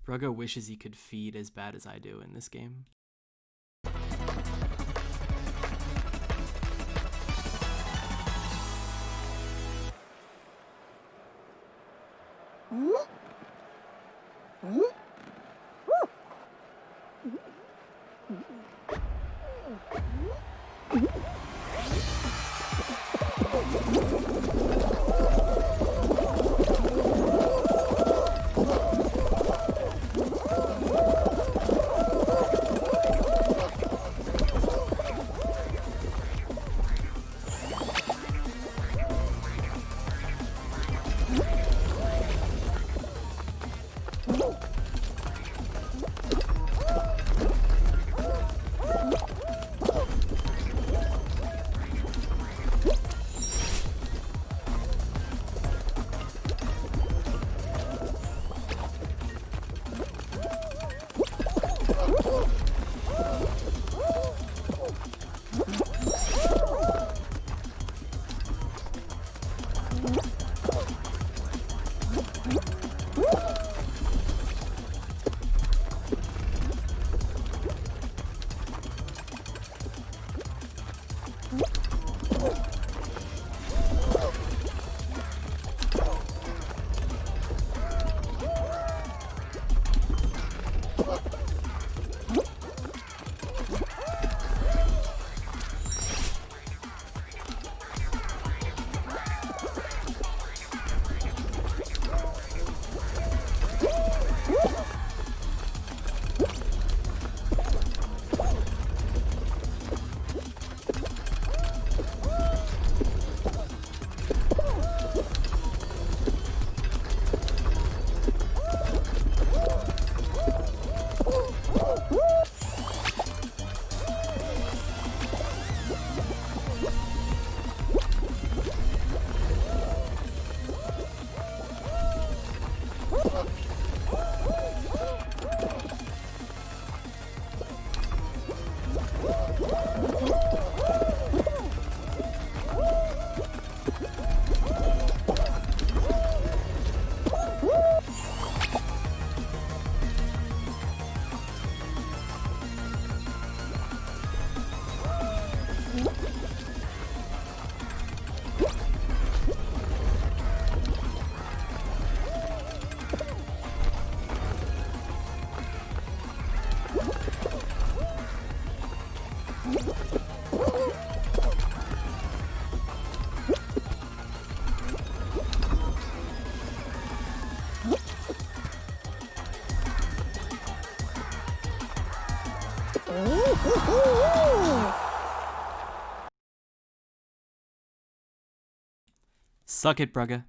Bruggo wishes he could feed as bad as I do in this game. Suck it, Brugga.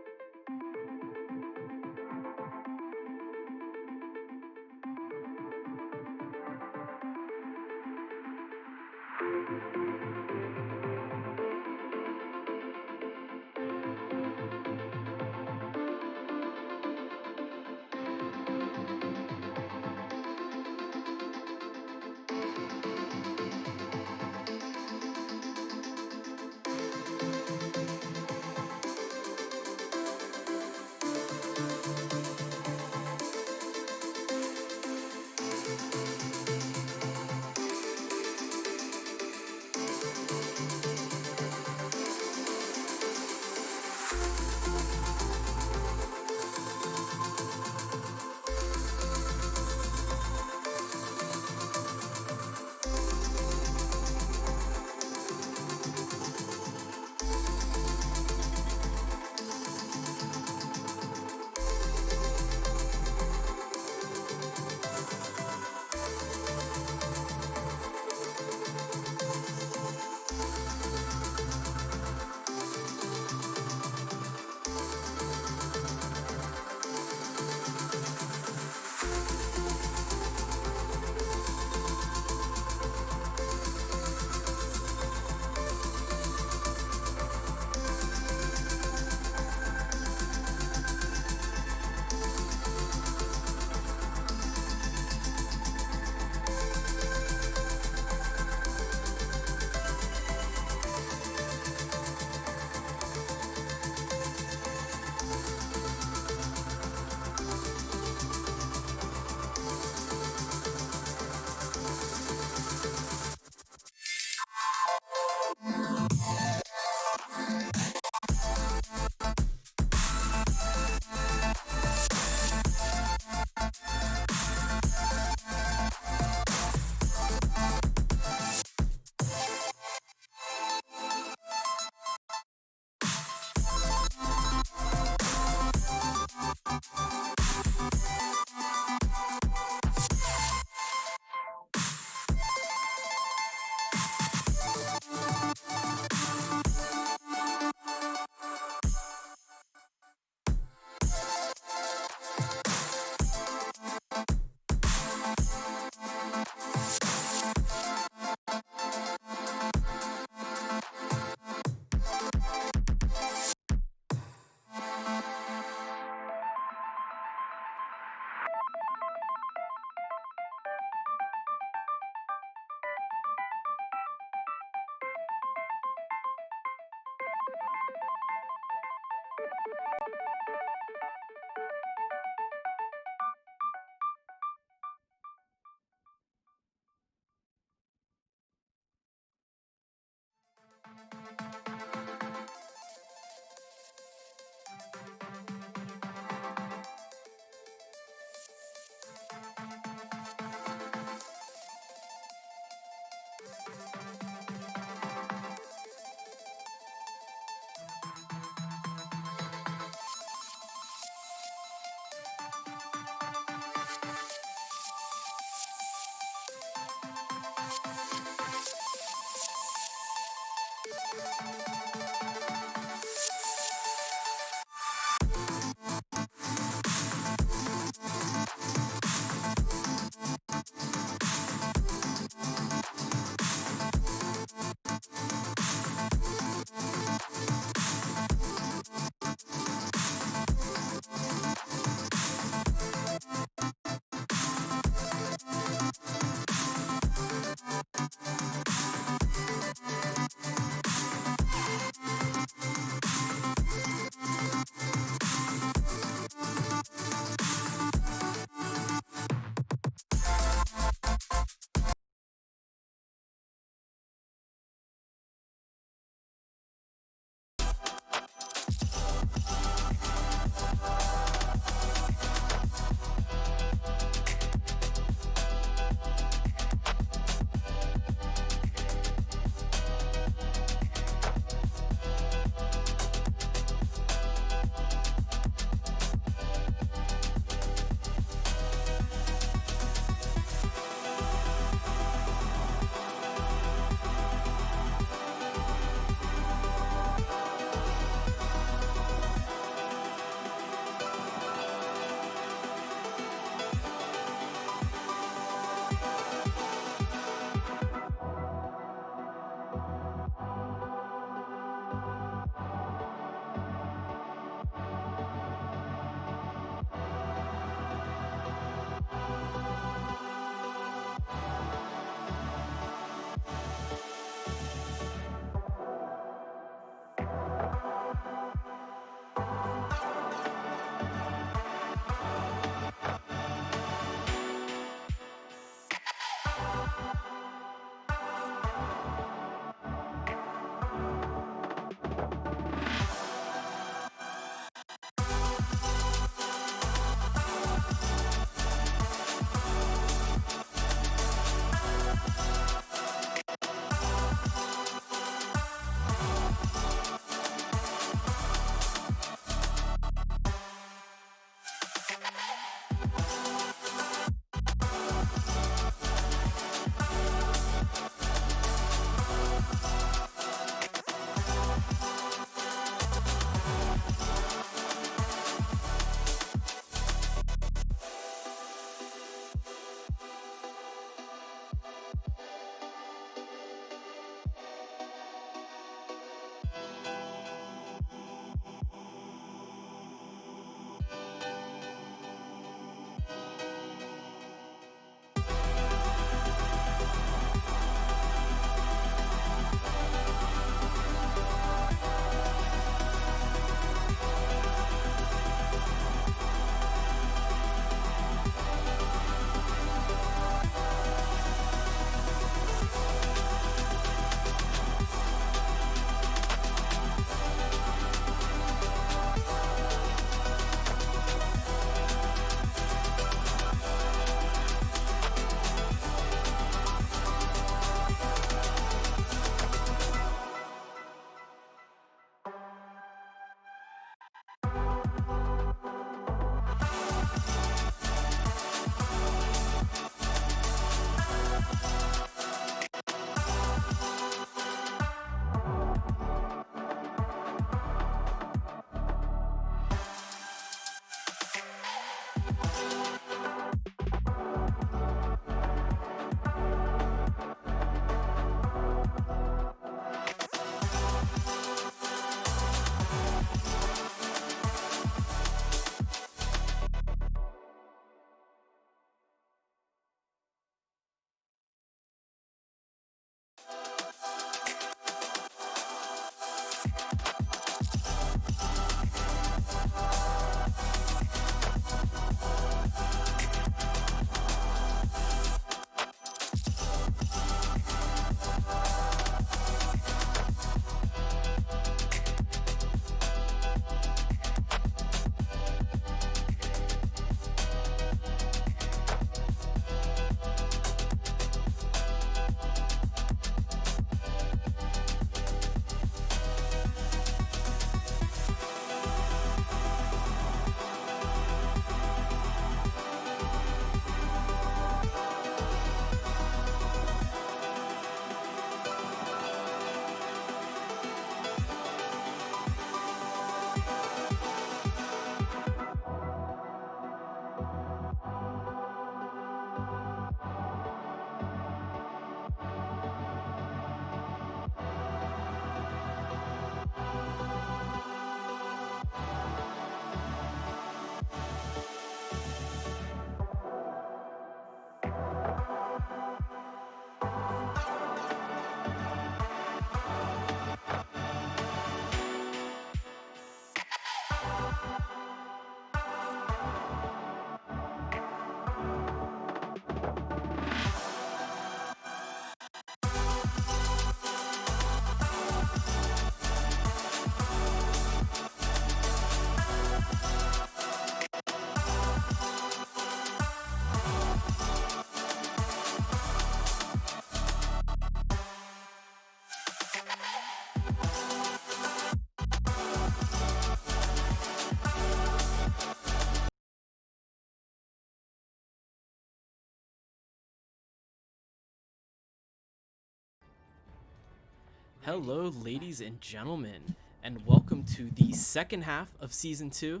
Hello, ladies and gentlemen, and welcome to the second half of Season 2,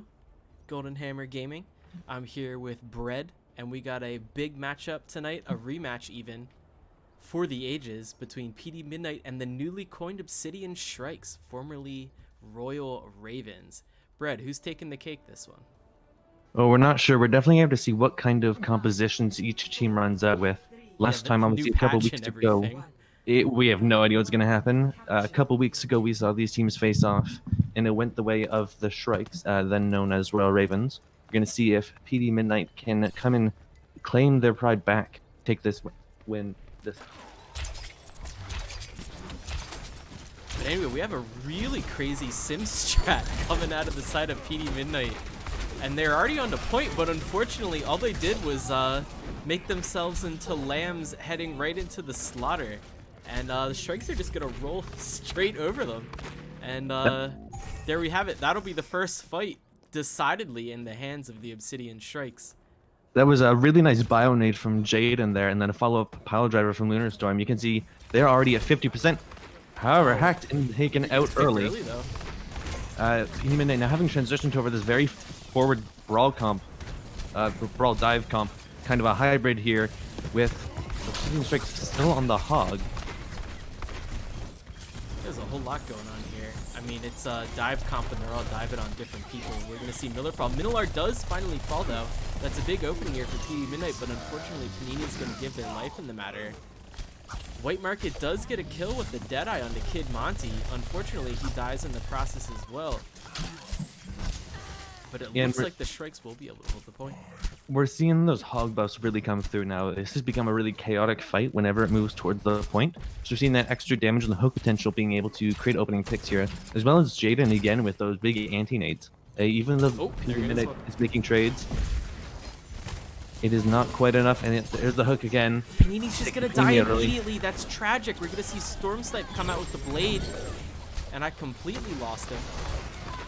Golden Hammer Gaming. I'm here with Bread, and we got a big matchup tonight, a rematch even, for the ages, between PD Midnight and the newly coined Obsidian Shrikes, formerly Royal Ravens. Bread, who's taking the cake this one? Well, we're not sure. We're definitely going to see what kind of compositions each team runs out with. Last time, the obviously, new a couple patch weeks and ago, everything. we have no idea what's going to happen. A couple weeks ago, we saw these teams face off, and it went the way of the Shrikes, then known as Royal Ravens. We're going to see if PD Midnight can come and claim their pride back, take this win. But anyway, we have a really crazy sim strat coming out of the side of PD Midnight. And they're already on the point, but unfortunately, all they did was make themselves into lambs heading right into the slaughter. And the Shrikes are just going to roll straight over them. And there we have it. That'll be the first fight decidedly in the hands of the Obsidian Shrikes. That was a really nice bio nade from Jade in there, and then a follow-up pile driver from Lunar Storm. You can see they're already at 50%. However, hacked and taken out early. PD Midnight now having transitioned over this very forward brawl comp, brawl dive comp, kind of a hybrid here with Obsidian Shrikes still on the hog. There's a whole lot going on here. I mean, it's a dive comp and they're all diving on different people. We're going to see Miller fall. Minolar does finally fall, though. That's a big opening here for PD Midnight, but unfortunately, Panini's going to give their life in the matter. White Market does get a kill with the Deadeye on the Kid Monty. Unfortunately, he dies in the process as well. But it looks like the Shrikes will be able to hold the point. We're seeing those hog buffs really come through now. This has become a really chaotic fight whenever it moves towards the point. So we're seeing that extra damage and the hook potential being able to create opening picks here, as well as Jaden again with those big anti-nades. Even though PD Midnight is making trades, it is not quite enough, and there's the hook again. Panini's just gonna die immediately. That's tragic. We're gonna see Storm Snipe come out with the blade, and I completely lost him.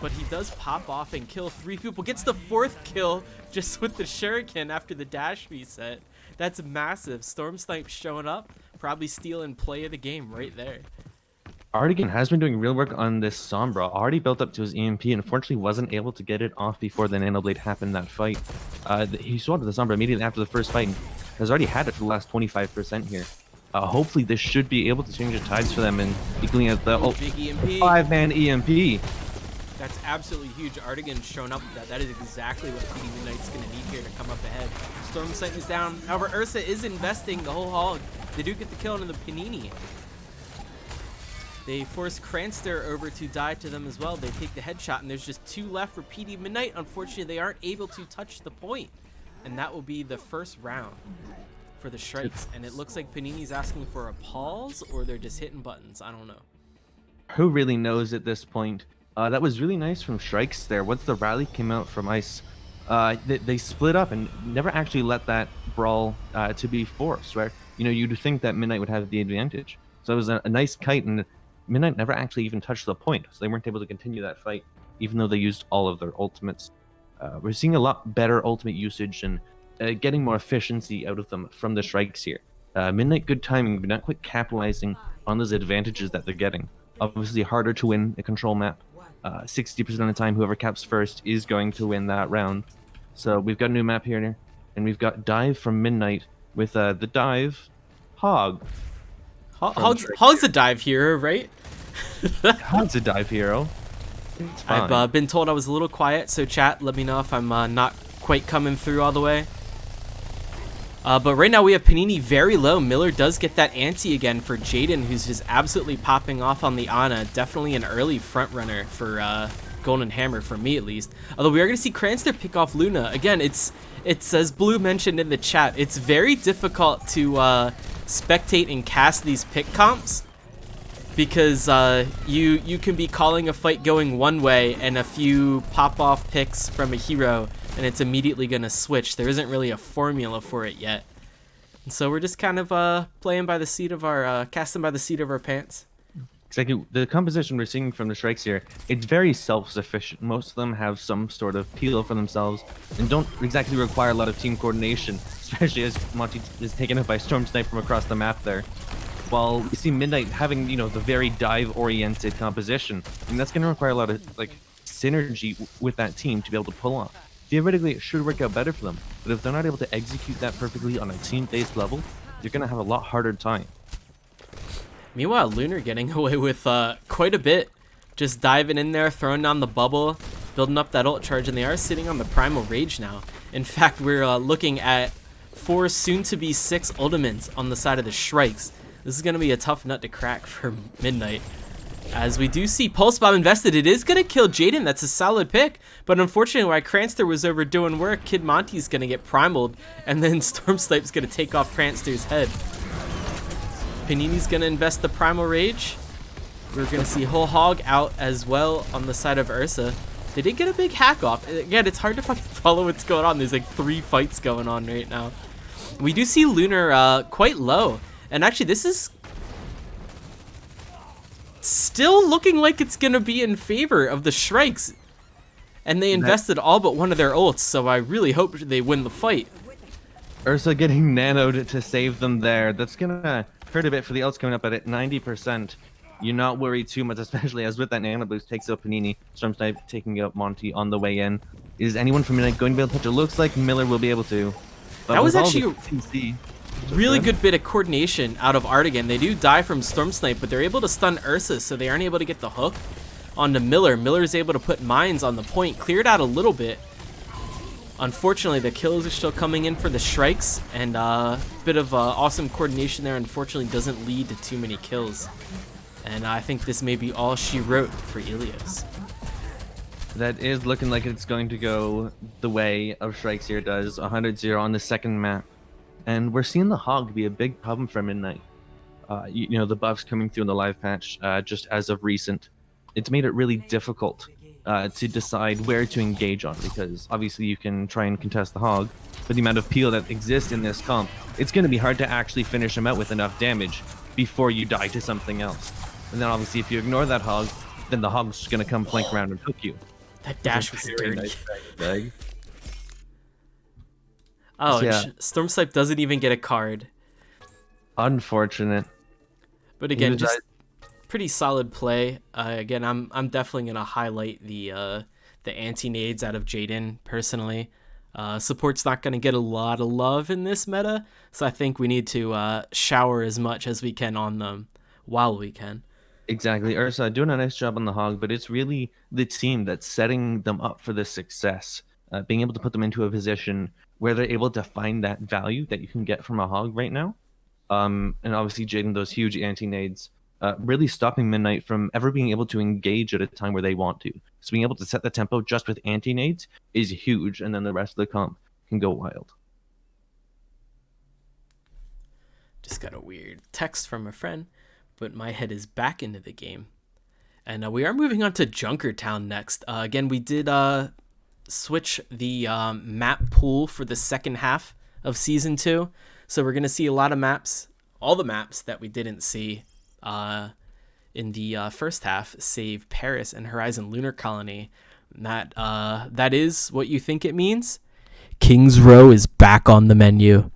But he does pop off and kill 3 people. Gets the 4th kill just with the shuriken after the dash reset. That's massive. Storm Snipe showing up, probably stealing play of the game right there. Artigan has been doing real work on this Sombra, already built up to his EMP, and unfortunately wasn't able to get it off before the Nano Blade happened in that fight. He swatted the Sombra immediately after the first fight and has already had it for the last 25% here. Hopefully this should be able to change the tides for them and equaling out the big EMP. 5-man EMP. That's absolutely huge. Artigan's shown up with that. That is exactly what PD Midnight's going to need here to come up ahead. Storm Sight is down. However, Ursa is investing the whole hog. They do get the kill into the Panini. They force Cranster over to die to them as well. They take the headshot, and there's just 2 left for PD Midnight. Unfortunately, they aren't able to touch the point. And that will be the first round for the Shrikes. And it looks like Panini's asking for a pause, or they're just hitting buttons. I don't know. Who really knows at this point? That was really nice from Shrikes there. Once the rally came out from Ice, they split up and never actually let that brawl to be forced, right? You know, you'd think that Midnight would have the advantage. So it was a nice kite, and Midnight never actually even touched the point, so they weren't able to continue that fight, even though they used all of their ultimates. We're seeing a lot better ultimate usage and getting more efficiency out of them from the Shrikes here. Midnight, good timing, but not quite capitalizing on those advantages that they're getting. Obviously harder to win a control map. 60% of the time, whoever caps first is going to win that round. So we've got a new map here, and we've got Dive from Midnight with the Dive Hog. Hog's a dive hero, right? Hog's a dive hero. I've been told I was a little quiet, so chat, let me know if I'm not quite coming through all the way. But right now we have Panini very low. Miller does get that ante again for Jaden, who's just absolutely popping off on the Ana. Definitely an early front runner for Golden Hammer, for me at least. Although we are going to see Cranster pick off Luna. Again, it's as Blue mentioned in the chat, it's very difficult to spectate and cast these pick comps, because you can be calling a fight going one way and a few pop-off picks from a hero, and it's immediately going to switch. There isn't really a formula for it yet. And so we're just kind of playing by the seat of our, casting by the seat of our pants. Exactly. The composition we're seeing from the Shrikes here, it's very self-sufficient. Most of them have some sort of peel for themselves and don't exactly require a lot of team coordination, especially as Monty is taken up by Storm Snipe from across the map there. while we see Midnight having, the very dive-oriented composition, and that's going to require a lot of like synergy with that team to be able to pull off. Theoretically, it should work out better for them, but if they're not able to execute that perfectly on a team-based level, they're going to have a lot harder time. Meanwhile, Lunar getting away with quite a bit. Just diving in there, throwing down the bubble, building up that ult charge, and they are sitting on the Primal Rage now. In fact, we're looking at 4, soon-to-be 6 ultimates on the side of the Shrikes. This is going to be a tough nut to crack for Midnight. As we do see Pulse Bomb invested, it is going to kill Jaden. That's a solid pick. But unfortunately, while Cranster was over doing work, Kid Monty's going to get primaled, and then Stormsnipe's going to take off Cranster's head. Panini's going to invest the Primal Rage. We're going to see Whole Hog out as well on the side of Ursa. They did get a big hack off. Again, it's hard to fucking follow what's going on. There's like 3 fights going on right now. We do see Lunar quite low. And actually, this is still looking like it's going to be in favor of the Shrikes. And they invested all but one of their ults, so I really hope they win the fight. Ursa getting nanoed to save them there. That's going to hurt a bit for the ults coming up at 90%. You're not worried too much, especially as with that nano boost takes out Panini. Stormsnipe taking out Monty on the way in. Is anyone from Midnight going to be able to touch it? Looks like Miller will be able to. But that was actually TC, a really good bit of coordination out of Artigan. They do die from Stormsnipe, but they're able to stun Ursa, so they aren't able to get the hook onto Miller. Miller's able to put mines on the point, cleared out a little bit. Unfortunately, the kills are still coming in for the Shrikes, and a bit of awesome coordination there unfortunately doesn't lead to too many kills. And I think this may be all she wrote for Ilios. That is looking like it's going to go the way of Shrikes here. It does 100-0 on the second map. And we're seeing the Hog be a big problem for Midnight. The buffs coming through in the live patch just as of recent. It's made it really difficult to decide where to engage on, because obviously you can try and contest the Hog, but the amount of peel that exists in this comp, it's going to be hard to actually finish him out with enough damage before you die to something else. And then obviously if you ignore that Hog, then the Hog's just going to come flank around and hook you. That dash was dirty. Nice bag. Oh, so, yeah. Stormsnipe doesn't even get a card. Unfortunate. But again, just pretty solid play. Again, I'm definitely gonna highlight the anti-nades out of Jaden personally. Support's not gonna get a lot of love in this meta, so I think we need to shower as much as we can on them while we can. Exactly. Ursa doing a nice job on the Hog, but it's really the team that's setting them up for this success. Being able to put them into a position where they're able to find that value that you can get from a Hog right now. And obviously Jaden, those huge anti-nades, really stopping Midnight from ever being able to engage at a time where they want to. So being able to set the tempo just with anti-nades is huge, and then the rest of the comp can go wild. Just got a weird text from a friend, but my head is back into the game. And we are moving on to Junkertown next. Again, we did switch the map pool for the second half of Season 2. So we're going to see a lot of maps, all the maps that we didn't see in the first half, save Paris and Horizon Lunar Colony. And that is what you think it means. King's Row is back on the menu.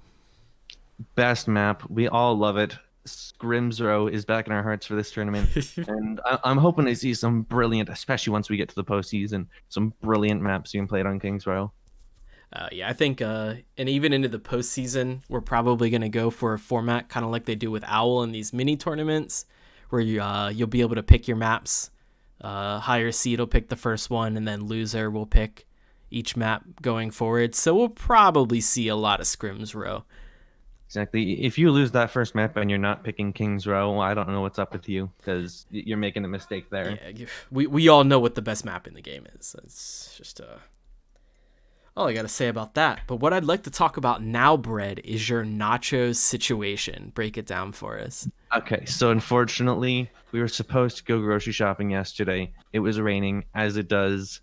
Best map. We all love it. Scrim's Row is back in our hearts for this tournament. And I'm hoping to see some brilliant, especially once we get to the postseason, some brilliant maps being played on King's Row. Yeah, I think, and even into the postseason, we're probably going to go for a format kind of like they do with Owl in these mini tournaments, where you'll be able to pick your maps. Higher seed will pick the first one, and then loser will pick each map going forward. So we'll probably see a lot of Scrim's Row. Exactly. If you lose that first map and you're not picking King's Row, well, I don't know what's up with you, because you're making a mistake there. Yeah, we all know what the best map in the game is. It's just all I got to say about that. But what I'd like to talk about now, Bread, is your nachos situation. Break it down for us. Okay, so unfortunately, we were supposed to go grocery shopping yesterday. It was raining, as it does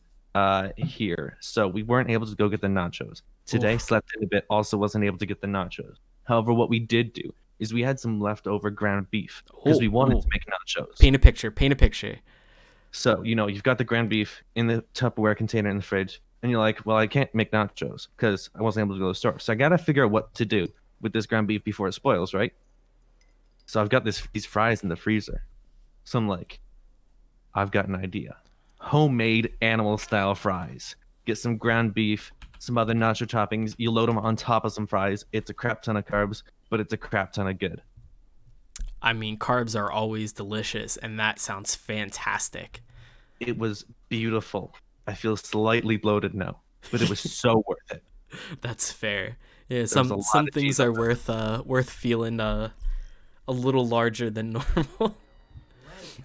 here. So we weren't able to go get the nachos. Today, slept in a bit, also wasn't able to get the nachos. However, what we did do is we had some leftover ground beef because we wanted to make nachos. Paint a picture. So, you've got the ground beef in the Tupperware container in the fridge. And you're like, well, I can't make nachos because I wasn't able to go to the store. So I got to figure out what to do with this ground beef before it spoils, right? So I've got these fries in the freezer. So I'm like, I've got an idea. Homemade animal style fries. Get some ground beef, some other nacho toppings. You load them on top of some fries. It's a crap ton of carbs, but it's a crap ton of good. I mean, carbs are always delicious, and that sounds fantastic. It was beautiful. I feel slightly bloated now, but it was so worth it. That's fair. Yeah, There was a some lot of things cheese on are that. worth feeling a little larger than normal.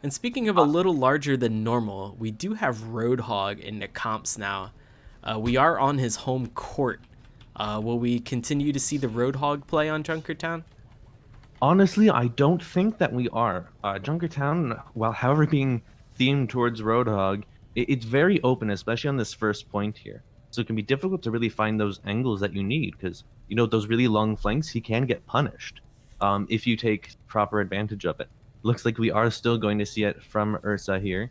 And speaking of a little larger than normal, we do have Roadhog in the comps now. We are on his home court. Will we continue to see the Roadhog play on Junkertown? Honestly, I don't think that we are. Junkertown, while however being themed towards Roadhog, it's very open, especially on this first point here. So it can be difficult to really find those angles that you need because, those really long flanks, he can get punished if you take proper advantage of it. Looks like we are still going to see it from Ursa here.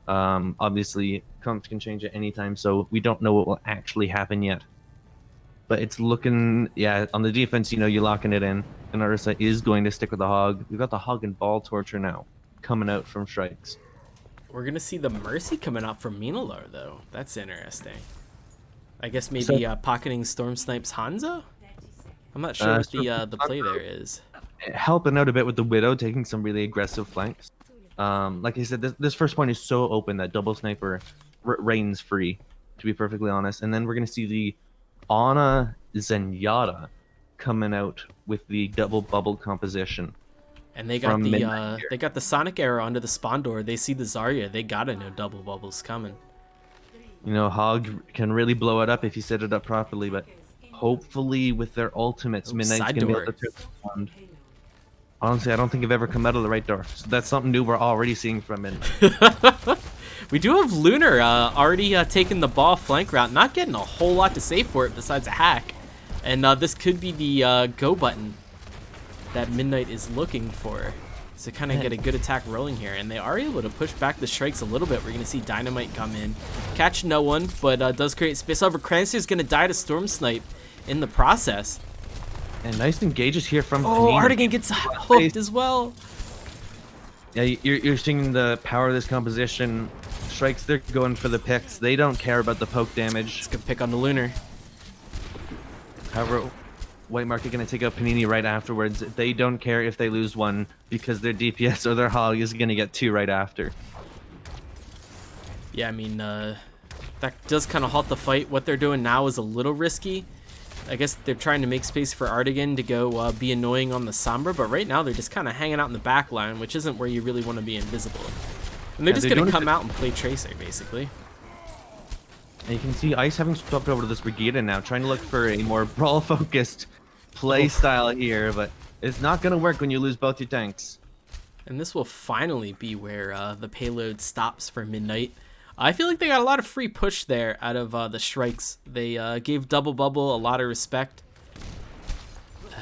Obviously, comps can change at any time, so we don't know what will actually happen yet. But it's looking, yeah, on the defense, you're locking it in. And Ursa is going to stick with the Hog. We've got the Hog and Ball Torture now coming out from Shrikes. We're gonna see the Mercy coming out from Minalar though. That's interesting. I guess maybe pocketing Storm Snipes Hanzo? I'm not sure what the play there is. Helping out a bit with the Widow, taking some really aggressive flanks. Like I said, this first point is so open that double sniper reigns free, to be perfectly honest. And then we're going to see the Ana Zenyatta coming out with the double bubble composition. And they got the Sonic arrow under the spawn door. They see the Zarya. They gotta know double bubbles coming. Hog can really blow it up if you set it up properly, but hopefully with their ultimates, Midnight's going to be able to turn it around. Honestly, I don't think I've ever come out of the right door. So that's something new we're already seeing from Midnight. We do have Lunar already taking the ball flank route. Not getting a whole lot to say for it besides a hack. And this could be the go button that Midnight is looking for. So kind of get a good attack rolling here. And they are able to push back the Shrikes a little bit. We're going to see Dynamite come in. Catch no one, but does create space. However, Cranston is going to die to Storm Snipe in the process. And nice engages here from Oh, Panini. Artigan gets hooked as well. Yeah, you're seeing the power of this composition. Shrikes, they're going for the picks. They don't care about the poke damage. It's a good pick on the Lunar. However, White Market going to take out Panini right afterwards. They don't care if they lose one because their DPS or their Hog is going to get two right after. Yeah, I mean, that does kind of halt the fight. What they're doing now is a little risky. I guess they're trying to make space for Artigan to go be annoying on the Sombra, but right now they're just kind of hanging out in the back line, which isn't where you really want to be invisible. And they're just going to come out and play Tracer, basically. And you can see Ice having swapped over to this Brigida now, trying to look for a more brawl-focused play style here, but it's not going to work when you lose both your tanks. And this will finally be where the payload stops for Midnight. I feel like they got a lot of free push there out of the Shrikes. They gave Double Bubble a lot of respect.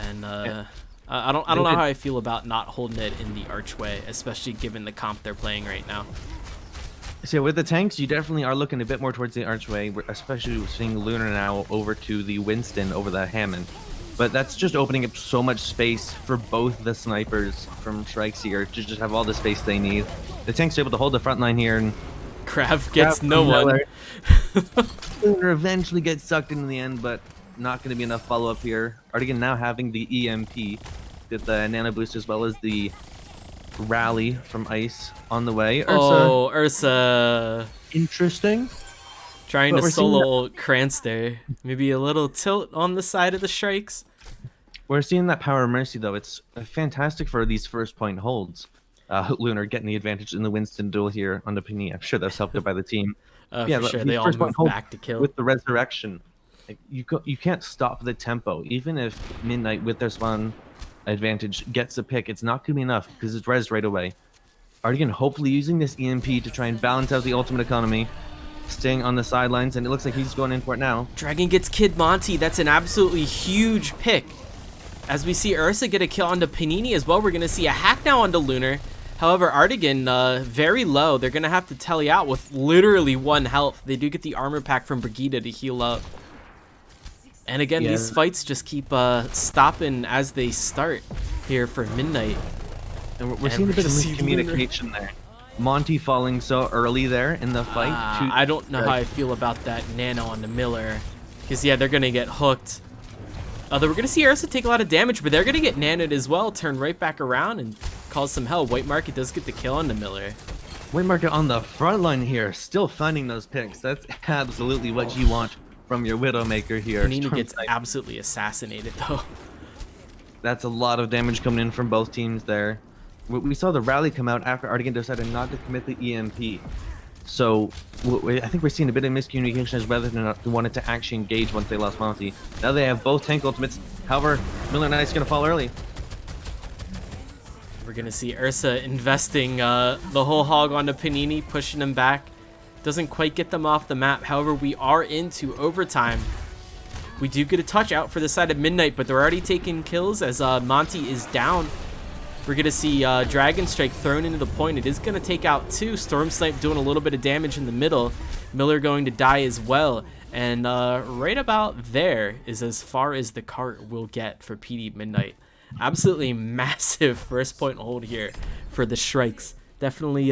And I don't know how I feel about not holding it in the archway, especially given the comp they're playing right now. So with the tanks, you definitely are looking a bit more towards the archway, especially seeing Lunar now over to the Winston over the Hammond. But that's just opening up so much space for both the snipers from Shrikes here to just have all the space they need. The tanks are able to hold the front line here, and Krav gets no one. Lunar eventually gets sucked in the end, but not going to be enough follow-up here. Artigan now having the EMP, get the Nano Boost as well as the Rally from Ice on the way. Ursa. Interesting. Trying to solo Krantz there. Maybe a little tilt on the side of the Shrikes. We're seeing that power of Mercy, though. It's fantastic for these first point holds. Lunar getting the advantage in the Winston duel here on the Panini. I'm sure that's helped out by the team. Yeah, for sure. They all move back to kill. With the Resurrection, like, you can't stop the tempo. Even if Midnight, with their spawn advantage, gets a pick, it's not going to be enough because it's res right away. Artigan hopefully using this EMP to try and balance out the ultimate economy. Staying on the sidelines, and it looks like he's going in for it now. Dragon gets Kid Monty. That's an absolutely huge pick. As we see Ursa get a kill onto Panini as well, we're going to see a hack now onto Lunar. However, Artigan, very low. They're going to have to tally out with literally 1 health. They do get the armor pack from Brigida to heal up. And again, these fights just keep stopping as they start here for Midnight. And we're And seeing a we're bit of just seeing Lunar. miscommunication there. Monty falling so early there in the fight. I don't know how I feel about that nano on the Miller. Because, yeah, they're going to get hooked. Although we're going to see Ursa take a lot of damage, but they're going to get nanoed as well, turn right back around and cause some hell. White Market does get the kill on the Miller. White Market on the front line here, still finding those picks. That's absolutely what you want from your Widowmaker here. Panini gets absolutely assassinated, though. That's a lot of damage coming in from both teams there. We saw the rally come out after Artigan decided not to commit the EMP. So I think we're seeing a bit of miscommunication as whether or not they wanted to actually engage once they lost Monty. Now they have both tank ultimates. However, Miller Knight's going to fall early. We're going to see Ursa investing the whole hog onto Panini, pushing him back. Doesn't quite get them off the map. However, we are into overtime. We do get a touch out for the side of Midnight, but they're already taking kills as Monty is down. We're going to see Dragon Strike thrown into the point. It is going to take out 2. Storm Snipe doing a little bit of damage in the middle. Miller going to die as well. And right about there is as far as the cart will get for PD Midnight. Absolutely massive first point hold here for the Shrikes. Definitely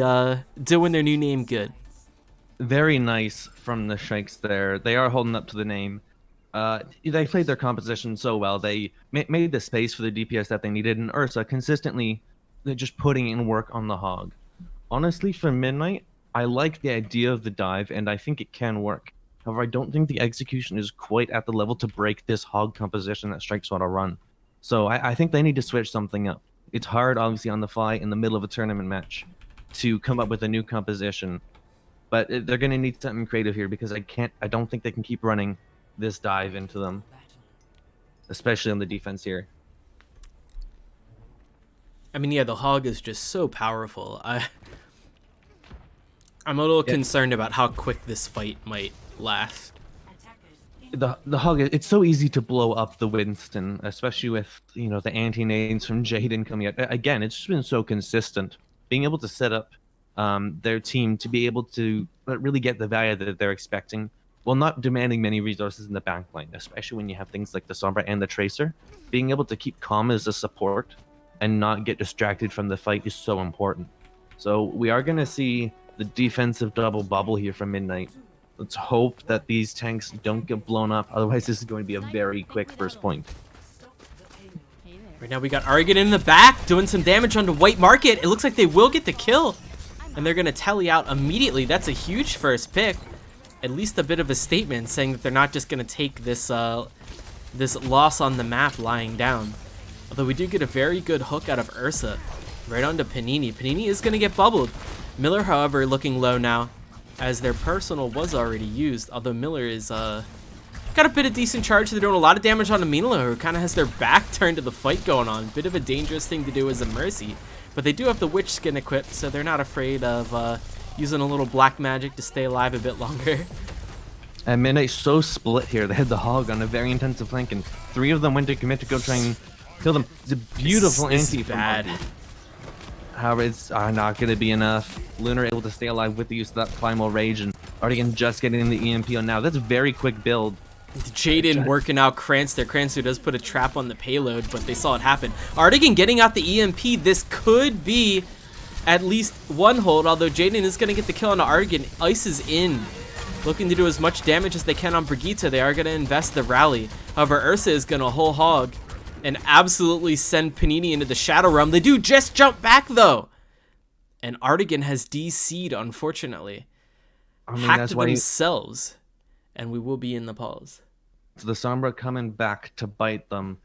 doing their new name good. Very nice from the Shrikes there. They are holding up to the name. They played their composition so well. They made the space for the DPS that they needed, and Ursa consistently just putting in work on the hog. Honestly, for Midnight, I like the idea of the dive, and I think it can work. However, I don't think the execution is quite at the level to break this hog composition that Strikes want to run. So I think they need to switch something up. It's hard, obviously, on the fly in the middle of a tournament match to come up with a new composition, but they're going to need something creative here because I don't think they can keep running this dive into them, especially on the defense here. I mean, yeah, the hog is just so powerful. I'm a little concerned about how quick this fight might last. The hog, it's so easy to blow up the Winston, especially with the anti-nades from Jaden coming out. Again, it's just been so consistent. Being able to set up their team to be able to really get the value that they're expecting, while not demanding many resources in the backline, especially when you have things like the Sombra and the Tracer. Being able to keep calm as a support and not get distracted from the fight is so important. So we are going to see the defensive double bubble here from Midnight. Let's hope that these tanks don't get blown up, otherwise this is going to be a very quick first point. Right now we got Argon in the back doing some damage onto White Market. It looks like they will get the kill, and they're going to tally out immediately. That's a huge first pick. At least a bit of a statement saying that they're not just going to take this this loss on the map lying down. Although we do get a very good hook out of Ursa right onto Panini. Panini is going to get bubbled. Miller, however, looking low now as their personal was already used. Although Miller is got a bit of decent charge. They're doing a lot of damage on Amino, who kind of has their back turned to the fight going on. Bit of a dangerous thing to do as a Mercy. But they do have the Witch skin equipped, so they're not afraid of using a little black magic to stay alive a bit longer. And Midnight's so split here. They had the hog on a very intensive flank, and 3 of them went to commit to go try and kill them. It's a beautiful anti from bad. Monty. However, it's not going to be enough. Lunar able to stay alive with the use of that Primal Rage, and Artigan just getting the EMP on now. That's a very quick build. Jaden working out Cranster. Cranster does put a trap on the payload, but they saw it happen. Artigan getting out the EMP. This could be at least one hold, although Jaden is going to get the kill on Artigan. Ice is in, looking to do as much damage as they can on Brigitte. They are going to invest the rally. However, Ursa is going to whole hog and absolutely send Panini into the Shadow Realm. They do just jump back, though. And Artigan has DC'd, unfortunately. Hacked themselves. And we will be in the pause. So the Sombra coming back to bite them.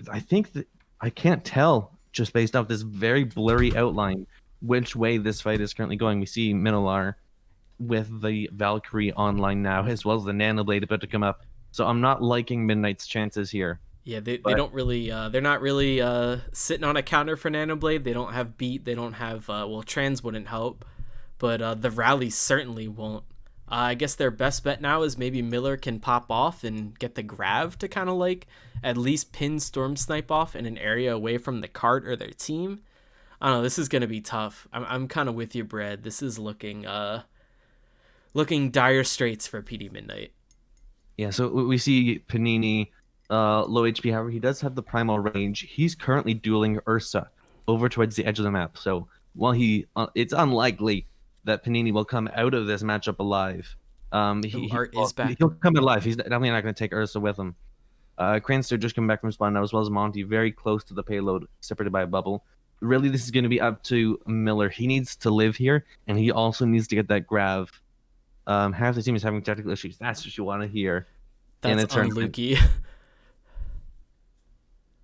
I think that I can't tell, just based off this very blurry outline, which way this fight is currently going. We see Minolar with the Valkyrie online now, as well as the Nanoblade about to come up. So I'm not liking Midnight's chances here. Yeah, they don't really, they're not really sitting on a counter for Nanoblade. They don't have beat. They don't have, well, Trans wouldn't help, but the rally certainly won't. I guess their best bet now is maybe Miller can pop off and get the Grav to kind of like at least pin Storm Snipe off in an area away from the cart or their team. I don't know. This is going to be tough. I'm kind of with you, Brad. This is looking dire straits for PD Midnight. Yeah, so we see Panini low HP. However, he does have the Primal Range. He's currently dueling Ursa over towards the edge of the map. So while it's unlikely that Panini will come out of this matchup alive. Art is back. He'll come alive. He's definitely not going to take Ursa with him. Cranster just come back from spawn now, as well as Monty, very close to the payload, separated by a bubble. Really, this is going to be up to Miller. He needs to live here, and he also needs to get that grav. Half the team is having technical issues. That's what you want to hear. That's on Lukey.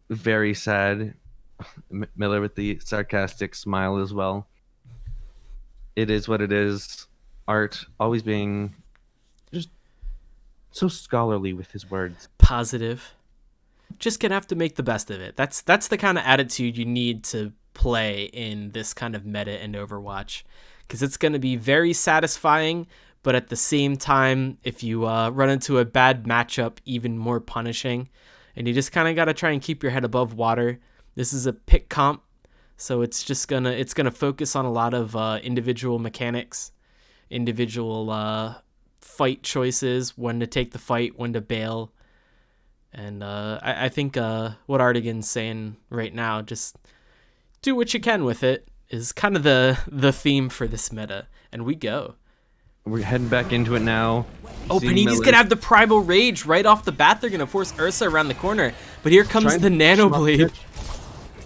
Very sad. Miller with the sarcastic smile as well. It is what it is. Art always being just so scholarly with his words. Positive. Just gonna have to make the best of it. That's the kind of attitude you need to play in this kind of meta in Overwatch, because it's gonna be very satisfying, but at the same time, if you run into a bad matchup, even more punishing. And you just kind of gotta try and keep your head above water. This is a pick comp, so it's gonna focus on a lot of individual mechanics, individual fight choices, when to take the fight, when to bail. And I think what Artigan's saying right now, just do what you can with it, is kind of the theme for this meta. And we go. We're heading back into it now. Oh, Panini's gonna have the Primal Rage right off the bat. They're gonna force Ursa around the corner. But here comes the Nano Blade.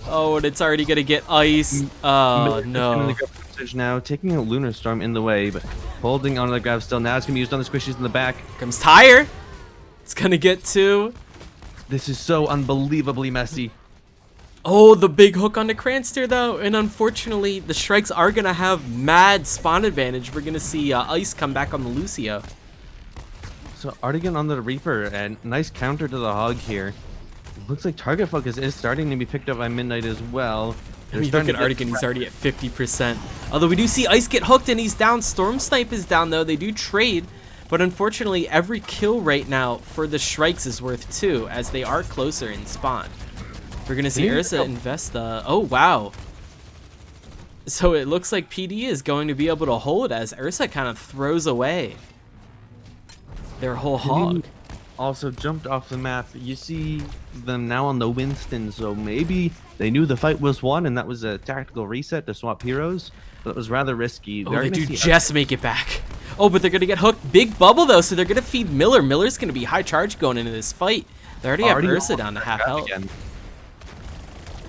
Oh, and it's already gonna get ice. Oh, no. Now taking a Lunar Storm in the way, but holding onto the grab still. Now it's gonna be used on the squishies in the back. Comes Tire. It's gonna get 2. This is so unbelievably messy. Oh, the big hook on the Cranster, though. And unfortunately, the Shrikes are going to have mad spawn advantage. We're going to see Ice come back on the Lucio. So Artigan on the Reaper, and nice counter to the Hog here. Looks like target focus is starting to be picked up by Midnight as well. I mean, look at Artigan, he's already at 50%. Although we do see Ice get hooked and he's down. Storm Snipe is down, though. They do trade. But unfortunately, every kill right now for the Shrikes is worth 2, as they are closer in spawn. We're going to see Ursa invest the... Oh, wow. So it looks like PD is going to be able to hold as Ursa kind of throws away their whole Hog. Also jumped off the map. You see them now on the Winston, so maybe they knew the fight was won and that was a tactical reset to swap heroes, but it was rather risky. Oh, they do just make it back. Oh, but they're going to get hooked. Big bubble, though, so they're going to feed Miller. Miller's going to be high charge going into this fight. They already have Ursa down to half health.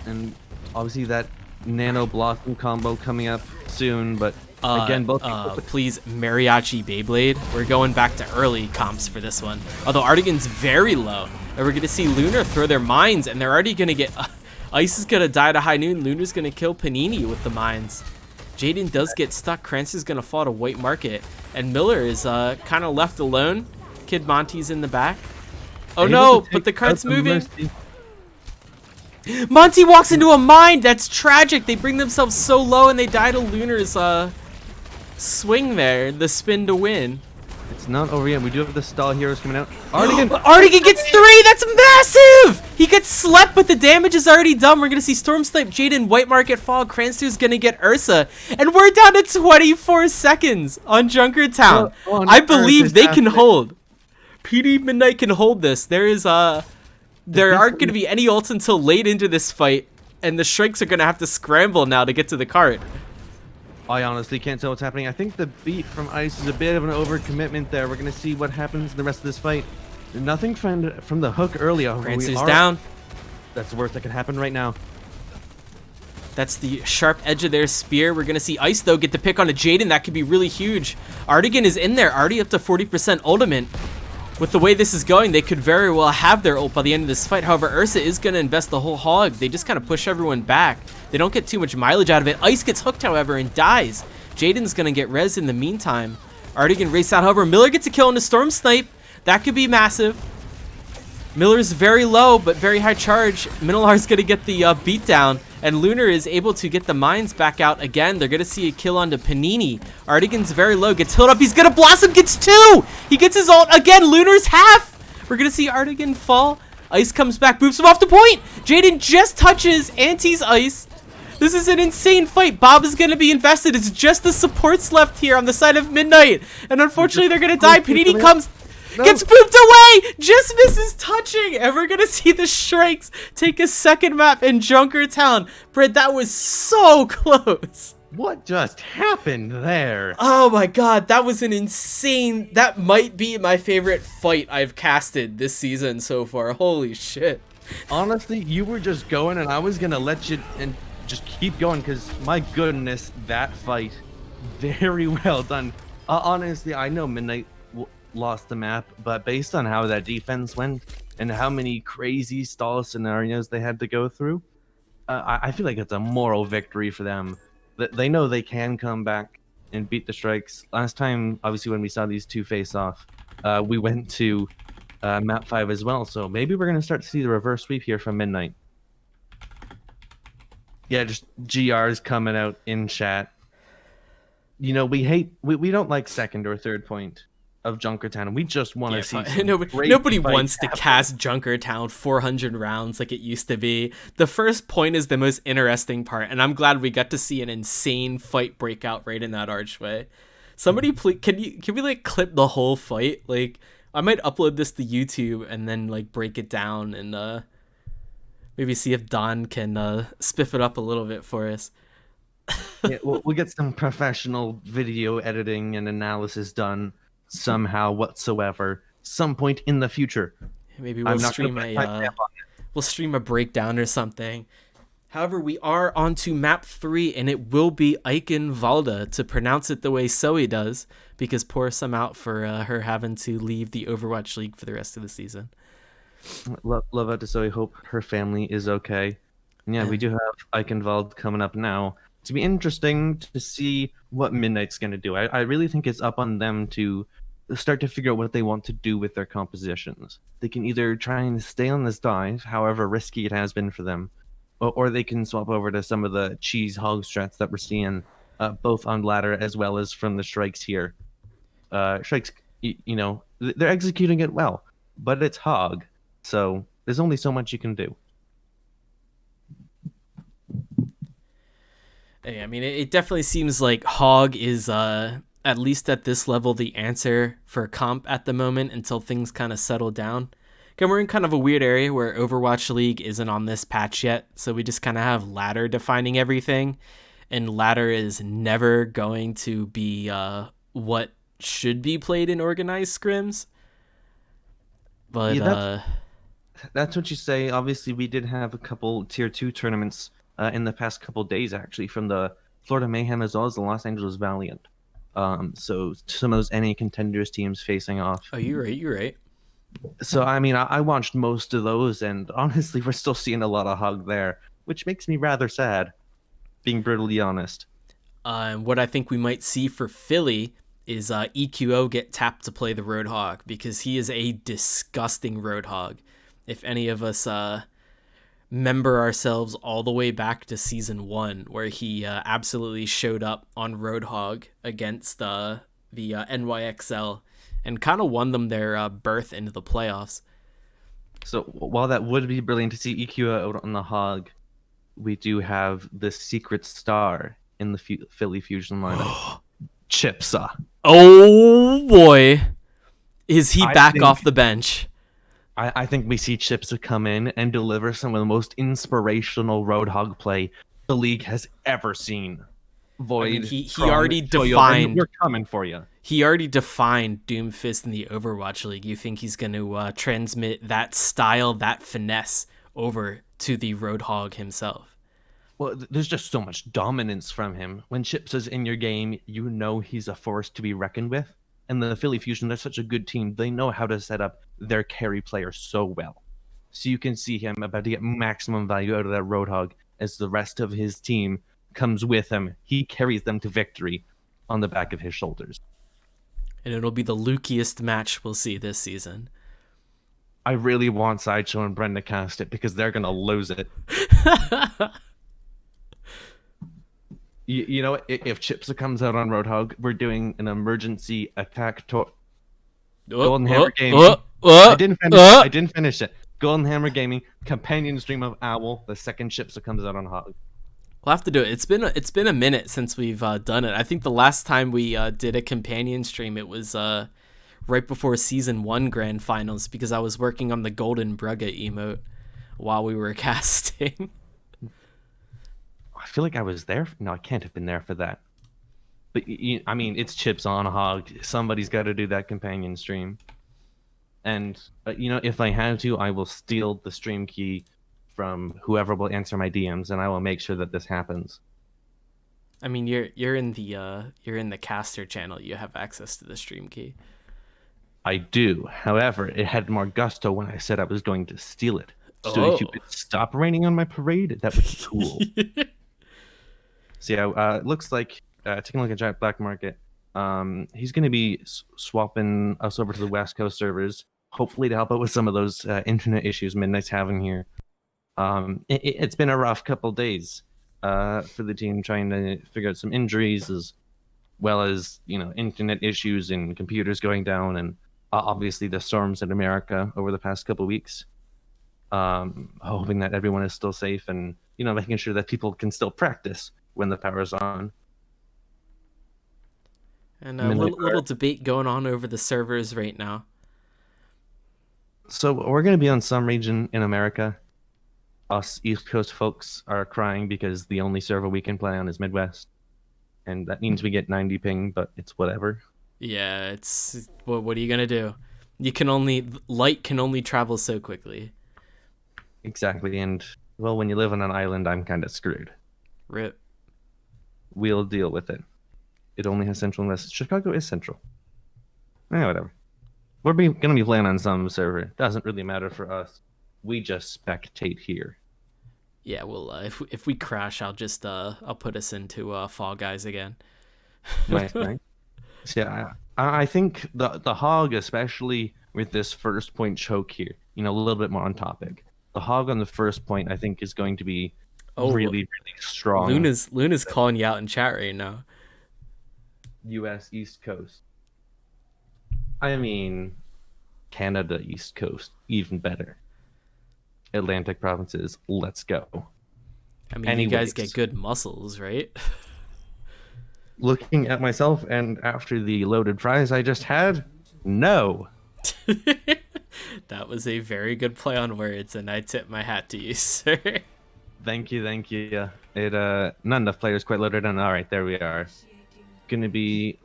And obviously that Nano Blossom combo coming up soon, but again, both please, Mariachi Beyblade. We're going back to early comps for this one. Although Artigan's very low. And we're going to see Lunar throw their mines, and they're already going to get... Ice is going to die to high noon. Lunar's going to kill Panini with the mines. Jaden does get stuck. Cranston's going to fall to White Market. And Miller is kind of left alone. Kid Monty's in the back. Oh no, but the cart's moving. Monty walks into a mine. That's tragic. They bring themselves so low and they die to Lunar's swing there. The spin to win. It's not over yet. We do have the stall heroes coming out. Artigan gets 3. That's massive. He gets slept, but the damage is already done. We're going to see Storm Snipe, Jaden, White Market fall. Cranster's going to get Ursa. And we're down to 24 seconds on Junkertown. I believe they can hold. PD Midnight can hold this. There aren't going to be any ults until late into this fight, and the Shrikes are going to have to scramble now to get to the cart. I honestly can't tell what's happening. I think the beat from Ice is a bit of an overcommitment there. We're going to see what happens in the rest of this fight. Nothing from the hook earlier. Rancer's down. That's the worst that could happen right now. That's the sharp edge of their spear. We're going to see Ice, though, get the pick on a Jaden. That could be really huge. Artigan is in there, already up to 40% ultimate. With the way this is going, they could very well have their ult by the end of this fight. However, Ursa is going to invest the whole Hog. They just kind of push everyone back. They don't get too much mileage out of it. Ice gets hooked, however, and dies. Jaden's going to get res in the meantime. Artigan race out. However, Miller gets a kill on the Storm Snipe. That could be massive. Miller's very low, but very high charge. Minolar's going to get the beatdown, and Lunar is able to get the mines back out again. They're going to see a kill onto Panini. Artigan's very low, gets healed up. He's going to Blossom, gets 2. He gets his ult again. Lunar's half. We're going to see Artigan fall. Ice comes back, boops him off the point. Jaden just touches Auntie's Ice. This is an insane fight. Bob is going to be invested. It's just the supports left here on the side of Midnight. And unfortunately, they're going to die. Panini comes... No. Gets booped away! Just misses touching! And we're gonna see the Shrikes take a second map in Junkertown. Brad, that was so close. What just happened there? Oh my god, that was an insane... That might be my favorite fight I've casted this season so far. Holy shit. Honestly, you were just going, and I was gonna let you and just keep going, because my goodness, that fight, very well done. Honestly, I know Midnight lost the map, but based on how that defense went and how many crazy stall scenarios they had to go through, I feel like it's a moral victory for them. They know they can come back and beat the Shrikes. Last time, obviously, when we saw these two face off, we went to map 5 as well, so maybe we're going to start to see the reverse sweep here from Midnight. Yeah, just GR's coming out in chat. You know, we don't like second or third point of Junkertown. We just want to see nobody wants to cast Junkertown 400 rounds like it used to be. The first point is the most interesting part, and I'm glad we got to see an insane fight break out right in that archway. Somebody please, can we like clip the whole fight? Like, I might upload this to YouTube and then like break it down and maybe see if Don can spiff it up a little bit for us. Yeah, we'll get some professional video editing and analysis done somehow whatsoever, some point in the future. Maybe we'll stream a breakdown or something. However, we are on to map 3, and it will be Eichenwalde, to pronounce it the way Zoe does, because pour some out for her having to leave the Overwatch League for the rest of the season. Love out to Zoe. Hope her family is okay. And yeah, we do have Eichenwalde coming up now. To be interesting to see what Midnight's going to do. I really think it's up on them to start to figure out what they want to do with their compositions. They can either try and stay on this dive, however risky it has been for them, or they can swap over to some of the cheese hog strats that we're seeing, both on ladder as well as from the Shrikes here. Shrikes, you know, they're executing it well, but it's hog, so there's only so much you can do. Hey, I mean, it definitely seems like hog is, at least at this level, the answer for comp at the moment until things kind of settle down. Again, we're in kind of a weird area where Overwatch League isn't on this patch yet, so we just kind of have ladder defining everything, and ladder is never going to be what should be played in organized scrims. But yeah, that's what you say. Obviously, we did have a couple tier 2 tournaments in the past couple days, actually, from the Florida Mayhem as well as the Los Angeles Valiant. So some of those NA contenders teams facing off. Oh, you're right. So, I mean, I watched most of those, and honestly, we're still seeing a lot of hug there, which makes me rather sad, being brutally honest. What I think we might see for Philly is EQO get tapped to play the Roadhog, because he is a disgusting Roadhog. If any of us remember ourselves all the way back to Season 1, where he absolutely showed up on Roadhog against the NYXL, and kind of won them their berth into the playoffs. So while that would be brilliant to see EQ out on the hog, we do have the secret star in the Philly Fusion lineup, Chipsa. Oh boy, is he back off the bench? I think we see Chipsa come in and deliver some of the most inspirational Roadhog play the league has ever seen. Void. I mean, he already defined. We're coming for you. He already defined Doomfist in the Overwatch League. You think he's going to transmit that style, that finesse, over to the Roadhog himself? Well, there's just so much dominance from him. When Chipsa's in your game, you know he's a force to be reckoned with. And the Philly Fusion, they're such a good team. They know how to set up their carry player so well. So you can see him about to get maximum value out of that Roadhog as the rest of his team comes with him. He carries them to victory on the back of his shoulders. And it'll be the lukiest match we'll see this season. I really want Sideshow and Brenda cast it because they're going to lose it. You know, if Chipsa comes out on Roadhog, we're doing an emergency attack Golden Hammer Gaming. I didn't finish it. Golden Hammer Gaming, companion stream of Owl, the second Chipsa comes out on Hog. We'll have to do it. It's been a minute since we've done it. I think the last time we did a companion stream, it was right before Season 1 Grand Finals because I was working on the Golden Brugga emote while we were casting. I feel like I was there. No, I can't have been there for that. But I mean, it's chips on a hog. Somebody's got to do that companion stream. And if I had to, I will steal the stream key from whoever will answer my DMs, and I will make sure that this happens. I mean, you're in the caster channel. You have access to the stream key. I do. However, it had more gusto when I said I was going to steal it. So if you could stop raining on my parade, that would be cool. So yeah, it looks like taking a look at Jack Black Market. He's going to be swapping us over to the West Coast servers, hopefully to help out with some of those internet issues Midnight's having here. It's been a rough couple days for the team trying to figure out some injuries as well as internet issues and computers going down, and obviously the storms in America over the past couple weeks. Hoping that everyone is still safe and making sure that people can still practice when the power's on. And a little debate going on over the servers right now. So we're going to be on some region in America. Us East Coast folks are crying because the only server we can play on is Midwest. And that means we get 90 ping, but it's whatever. Yeah, what are you going to do? Light can only travel so quickly. Exactly, and well, when you live on an island, I'm kind of screwed. Rip. We'll deal with it. It only has central unless Chicago is central. Whatever. We're going to be playing on some server. Doesn't really matter for us. We just spectate here. Yeah, well, if we crash, I'll put us into Fall Guys again. Nice. So yeah, I think the hog, especially with this first point choke here, a little bit more on topic. The hog on the first point, I think, is going to be really, really strong. Luna's calling you out in chat right now. U.S. East Coast. I mean, Canada East Coast, even better. Atlantic provinces, let's go. I mean, you guys get good muscles, right? Looking at myself and after the loaded fries I just had, no. That was a very good play on words, and I tip my hat to you, sir. Thank you. Not enough players quite loaded on. All right, there we are. Gonna be,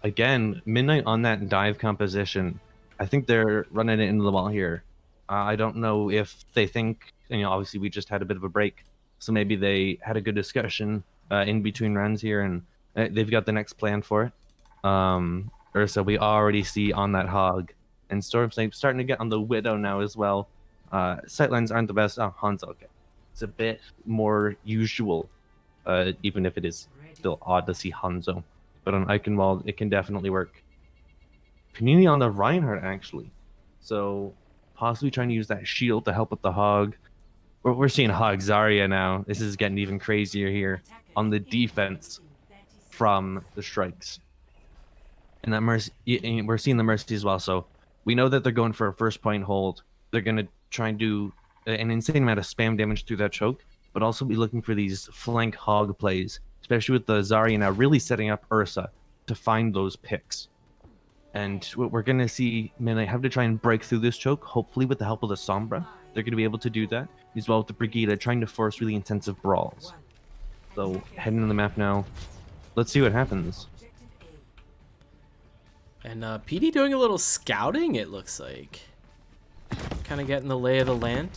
again, Midnight on that dive composition. I think they're running it into the wall here. I don't know if they think, obviously we just had a bit of a break, so maybe they had a good discussion in between runs here, and they've got the next plan for it. Ursa, we already see on that hog, and Stormsnipe starting to get on the Widow now as well. Sightlines aren't the best. Oh, Hanzo, okay. It's a bit more usual, even if it is still odd to see Hanzo. But on Eichenwald, it can definitely work. Panini on the Reinhardt, actually. So possibly trying to use that shield to help with the hog. We're seeing Hog Zarya now. This is getting even crazier here on the defense from the Shrikes. And that Mercy, we're seeing the Mercy as well. So we know that they're going for a first point hold. They're going to try and do an insane amount of spam damage through that choke, but also be looking for these flank hog plays, especially with the Zarya now really setting up Ursa to find those picks. And what we're going to see Midnight have to try and break through this choke, hopefully with the help of the Sombra. They're going to be able to do that, as well with the Brigida trying to force really intensive brawls. So heading to the map now. Let's see what happens. And PD doing a little scouting, it looks like. Kind of getting the lay of the land.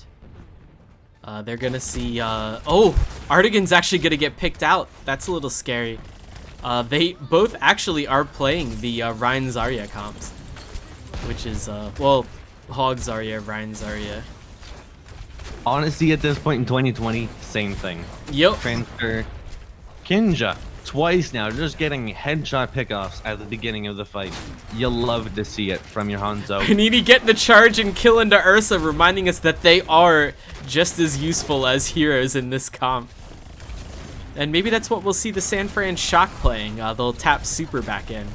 They're going to see... Artigan's actually going to get picked out. That's a little scary. They both actually are playing the Rein Zarya comps. Which is, Hog Zarya, Rein Zarya. Honestly, at this point in 2020, same thing. Yep. Transfer. Kinja, twice now, just getting headshot pickoffs at the beginning of the fight. You'll love to see it from your Hanzo. Panini getting the charge and kill into Ursa, reminding us that they are just as useful as heroes in this comp. And maybe that's what we'll see the San Fran Shock playing. They'll tap Super back in.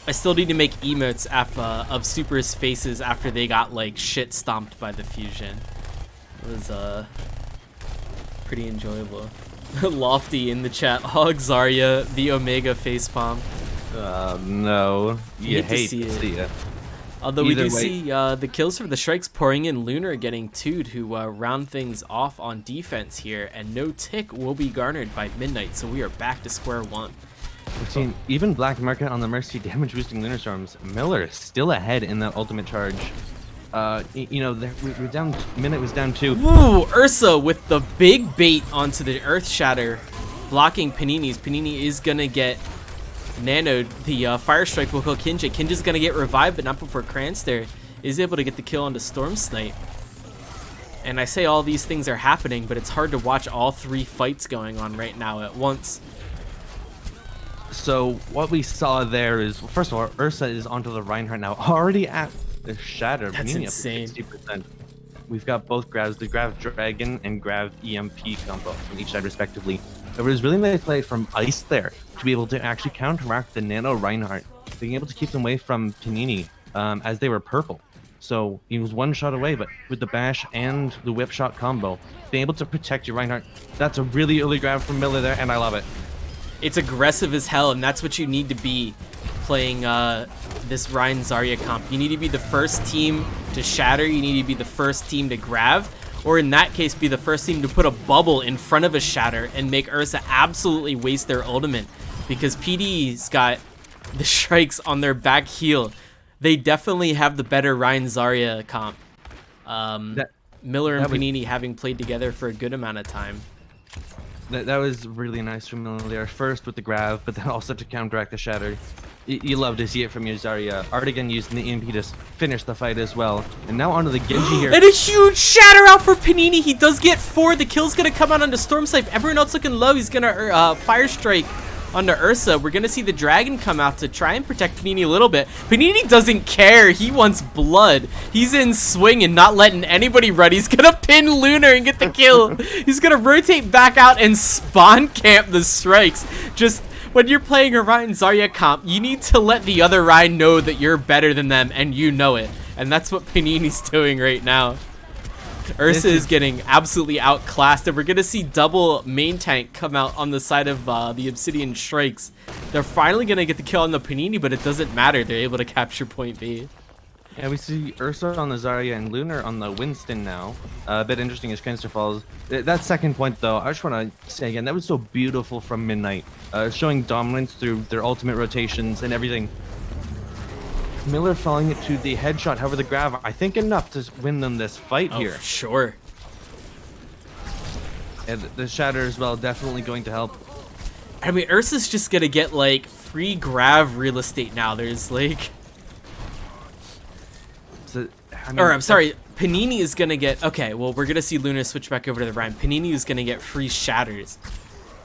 I still need to make emotes of Super's faces after they got like shit stomped by the fusion. It was pretty enjoyable. Lofty in the chat. Hog Zarya, the Omega facepalm. No. You Hate to hate see to it. see it. Although we Either do way- see the kills for the Shrikes pouring in. Lunar getting 2'd to round things off on defense here, and no tick will be garnered by Midnight, so we are back to square one. We've seen even Black Market on the Mercy damage boosting Lunar Storms. Miller is still ahead in that ultimate charge. You know, we're down. Midnight was down 2. Woo! Ursa with the big bait onto the Earth Shatter, blocking Panini's. Panini is gonna get nanoed. The Fire Strike will kill Kinja. Kinja's gonna get revived, but not before Cranster is able to get the kill onto Storm Snipe. And I say all these things are happening, but it's hard to watch all 3 fights going on right now at once. So what we saw there is, first of all, Ursa is onto the Reinhardt now, already at the Shatter. That's Panini insane. up to 60%. We've got both grabs, the Grav Dragon and Grav EMP combo from each side respectively. It was really nice play from Ice there to be able to actually counteract the Nano Reinhardt, being able to keep them away from Panini as they were purple. So he was 1 shot away, but with the bash and the whip shot combo, being able to protect your Reinhardt, that's a really early grab from Miller there, and I love it. It's aggressive as hell, and that's what you need to be playing this Ryan Zarya comp. You need to be the first team to shatter, you need to be the first team to grab, or in that case, be the first team to put a bubble in front of a shatter and make Ursa absolutely waste their ultimate, because PD's got the Shrikes on their back heel. They definitely have the better Ryan Zarya comp. Miller and Panini having played together for a good amount of time. That was really nice from Miller there. First with the grab, but then also to counteract the shatter. You love to see it from your Zarya. Artigan using the EMP to finish the fight as well. And now onto the Genji here. And a huge shatter out for Panini. He does get 4. The kill's gonna come out onto Storm Snipe. Everyone else looking low. He's gonna Fire Strike onto Ursa. We're gonna see the Dragon come out to try and protect Panini a little bit. Panini doesn't care. He wants blood. He's in swing and not letting anybody run. He's gonna pin Lunar and get the kill. He's gonna rotate back out and spawn camp the Shrikes. Just when you're playing a Ryan Zarya comp, you need to let the other Ryan know that you're better than them, and you know it. And that's what Panini's doing right now. Ursa is getting absolutely outclassed, and we're going to see double main tank come out on the side of the Obsidian Shrikes. They're finally going to get the kill on the Panini, but it doesn't matter. They're able to capture point B. Yeah, we see Ursa on the Zarya and Lunar on the Winston now. A bit interesting as Cranster falls. That second point, though, I just want to say again, that was so beautiful from Midnight. Showing dominance through their ultimate rotations and everything. Miller falling it to the headshot, however the grab, I think enough to win them this fight here. For sure. And the shatter as well, definitely going to help. I mean, Ursa's just going to get, like, free grab real estate now. There's, like... So, I'm sorry, Panini is going to get... Okay, well, we're going to see Lunar switch back over to the Ryan. Panini is going to get free shatters.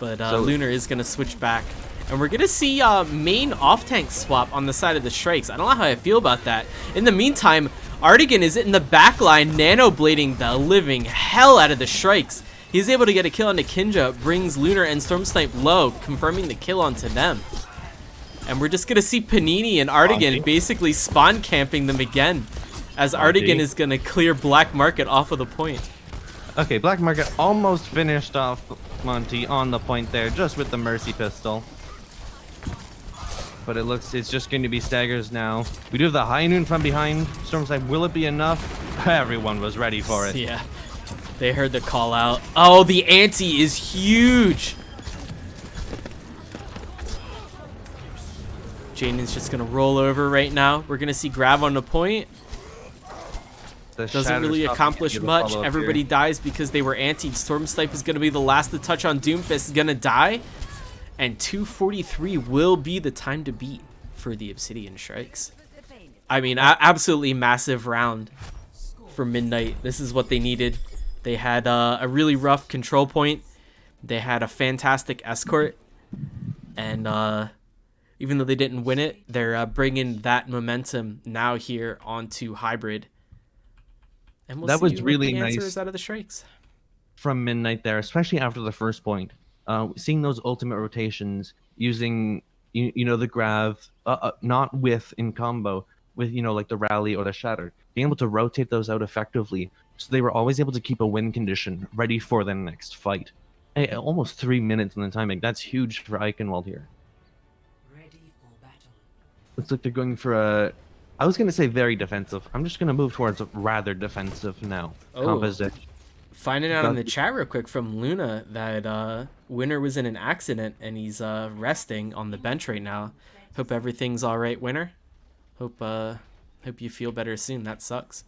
But Lunar is going to switch back. And we're going to see main off-tank swap on the side of the Shrikes. I don't know how I feel about that. In the meantime, Artigan is in the back line, nano-blading the living hell out of the Shrikes. He's able to get a kill onto Kinja, brings Lunar and Storm Snipe low, confirming the kill onto them. And we're just going to see Panini and Artigan basically spawn camping them again, as Artigan is going to clear Black Market off of the point. Okay, Black Market almost finished off Monty on the point there, just with the Mercy pistol. But it looks, it's just going to be staggers now. We do have the High Noon from behind. Storm Snipe, will it be enough? Everyone was ready for it. Yeah, they heard the call out. Oh, the ante is huge. Jaden's just going to roll over right now. We're going to see grab on the point. Doesn't really accomplish much. Everybody dies because they were antied. Storm Snipe is going to be the last to touch on Doomfist. Is going to die. And 243 will be the time to beat for the Obsidian Shrikes. I mean, absolutely massive round for Midnight. This is what they needed. They had a really rough control point. They had a fantastic escort. And even though they didn't win it, they're bringing that momentum now here onto Hybrid. And we'll that see was what really the answer nice is out of the Shrikes. From Midnight there, especially after the first point. Seeing those ultimate rotations, using you know the grab, not with in combo with like the rally or the shatter, being able to rotate those out effectively, so they were always able to keep a win condition ready for the next fight. Hey, almost 3 minutes in the timing. That's huge for Eichenwald here. Looks like they're going for a... I was going to say very defensive. I'm just going to move towards rather defensive now. Oh. Composition. Finding out in the chat real quick from Luna that Winner was in an accident and he's resting on the bench right now. Hope everything's all right, Winner. Hope you feel better soon. That sucks.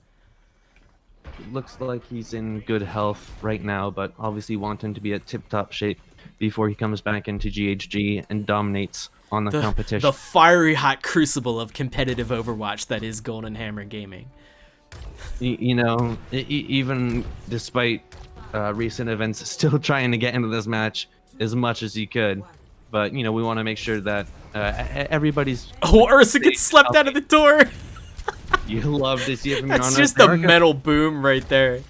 Looks like he's in good health right now, but obviously want him to be at tip-top shape before he comes back into GHG and dominates on the competition. The fiery hot crucible of competitive Overwatch that is Golden Hammer Gaming. You know, even despite recent events, still trying to get into this match as much as he could. But, you know, we want to make sure that everybody's... Oh, Ursa gets slept out of the door! You love to see it from That's just a metal boom right there.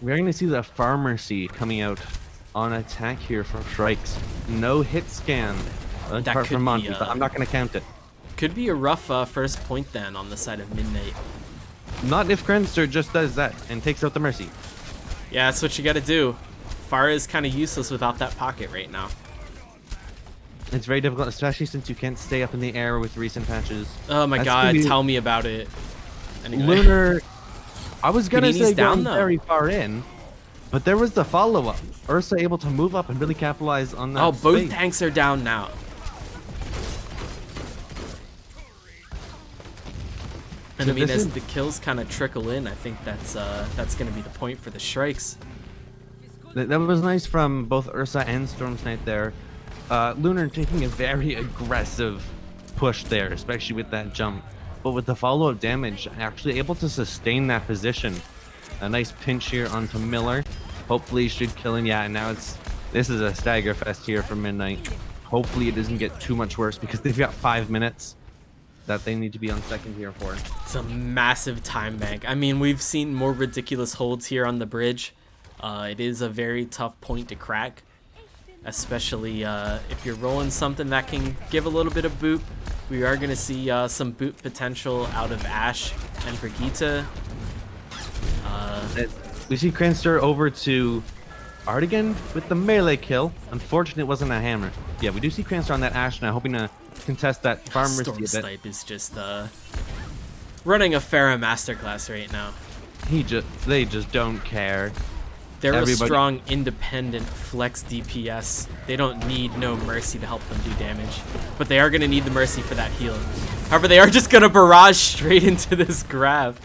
We're going to see the Pharmacy coming out on attack here from Shrikes. No hit scan apart from Monty, but I'm not going to count it. Could be a rough first point then on the side of Midnight. Not if Krenster just does that and takes out the Mercy. Yeah, that's what you got to do. Pharah is kind of useless without that pocket right now. It's very difficult, especially since you can't stay up in the air with recent patches. Oh my god, tell me about it. Anyway. Lunar, I was going to say down going very far in, but there was the follow-up. Ursa able to move up and really capitalize on that space. Both tanks are down now. And so I mean, as the kills kind of trickle in, I think that's going to be the point for the Shrikes. That was nice from both Ursa and Stormsnipe there. Lunar taking a very aggressive push there, especially with that jump. But with the follow-up damage, actually able to sustain that position. A nice pinch here onto Miller. Hopefully he should kill him. Yeah, and now this is a stagger fest here for Midnight. Hopefully it doesn't get too much worse because they've got 5 minutes that they need to be on second here for. It's a massive time bank. I mean, we've seen more ridiculous holds here on the bridge. It is a very tough point to crack, especially if you're rolling something that can give a little bit of boop. We are going to see some boot potential out of Ashe and Brigitte. We see Krenster over to Artigan with the melee kill. Unfortunately, it wasn't a hammer. Yeah, we do see Krenster on that Ashe now, hoping to contest that farm mercy a bit. Stormsnipe is just running a Pharah masterclass right now. They just don't care. They're a strong, independent flex DPS. They don't need no Mercy to help them do damage. But they are going to need the Mercy for that heal. However, they are just going to barrage straight into this grab.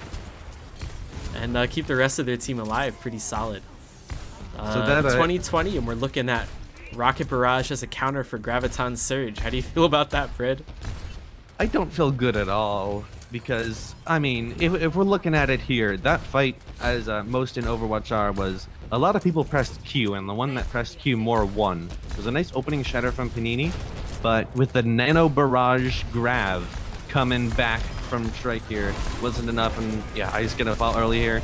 And keep the rest of their team alive. Pretty solid. So that, 2020, and we're looking at Rocket Barrage as a counter for Graviton's Surge. How do you feel about that, Fred? I don't feel good at all. Because, I mean, if we're looking at it here, that fight, as most in Overwatch are, was a lot of people pressed Q, and the one that pressed Q more won. It was a nice opening shatter from Panini, but with the Nano Barrage grab coming back from Shrike here, wasn't enough, and yeah, I's gonna fall early here.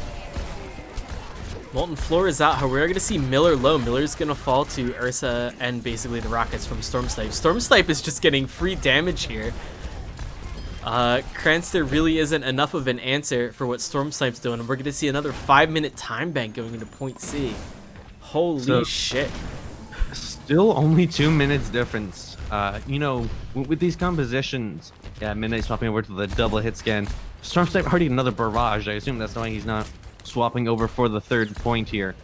Molten Floor is out. We're going to see Miller low. Miller's going to fall to Ursa and basically the rockets from Stormsnipe. Stormsnipe is just getting free damage here. Kranster really isn't enough of an answer for what Stormsnipe's doing, and we're going to see another 5-minute time bank going into point C. Holy shit. Still only 2 minutes difference. You know, with these compositions, yeah, Midnight swapping over to the double hit scan. Stormsnipe already another barrage. I assume that's why he's not swapping over for the third point here.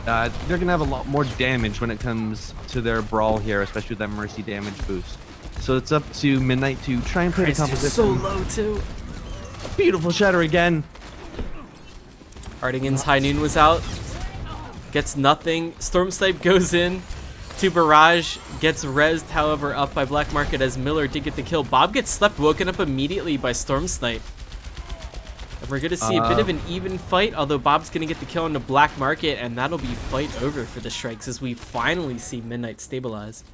They're going to have a lot more damage when it comes to their brawl here, especially with that Mercy damage boost. So it's up to Midnight to try and play the composition. So low too. Beautiful shatter again. Artigan's High Noon was out. Gets nothing. Stormsnipe goes in to barrage. Gets rezzed, however, up by Black Market as Miller did get the kill. Bob gets slept, woken up immediately by Stormsnipe. And we're going to see a bit of an even fight, although Bob's going to get the kill on the Black Market, and that'll be fight over for the Shrikes as we finally see Midnight stabilize.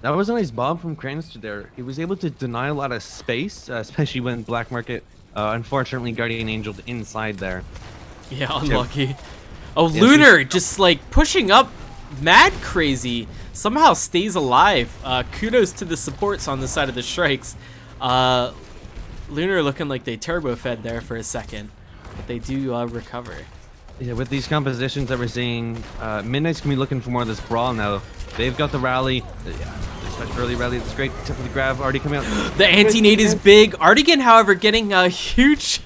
That was a nice bomb from Kranster there. He was able to deny a lot of space, especially when Black Market, unfortunately, Guardian Angeled inside there. Yeah, unlucky. Oh, yeah, Lunar just like pushing up mad crazy. Somehow stays alive. Kudos to the supports on the side of the Shrikes. Lunar looking like they turbo fed there for a second, but they do recover. Yeah, with these compositions that we're seeing, Midnight's gonna be looking for more of this brawl now. They've got the rally. Such early rally. It's great. Tip of the grab already coming out. The anti-nade is big. Artigan, however, getting a huge,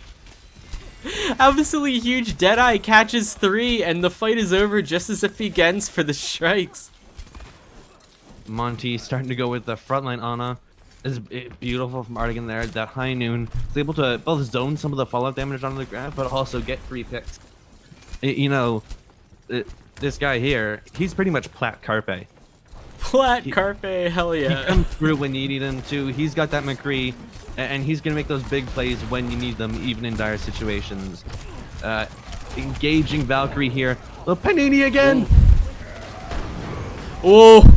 absolutely huge Deadeye, catches 3, and the fight is over just as it begins for the Shrikes. Monty starting to go with the frontline Ana. This is beautiful from Artigan there. That high noon is able to both zone some of the fallout damage on the grab, but also get 3 picks. You know, this guy here, he's pretty much Plat Carpe. Plat Carpe, hell yeah. He comes through when you need him to. He's got that McCree, and he's going to make those big plays when you need them, even in dire situations. Engaging Valkyrie here. The Panini again! Oh!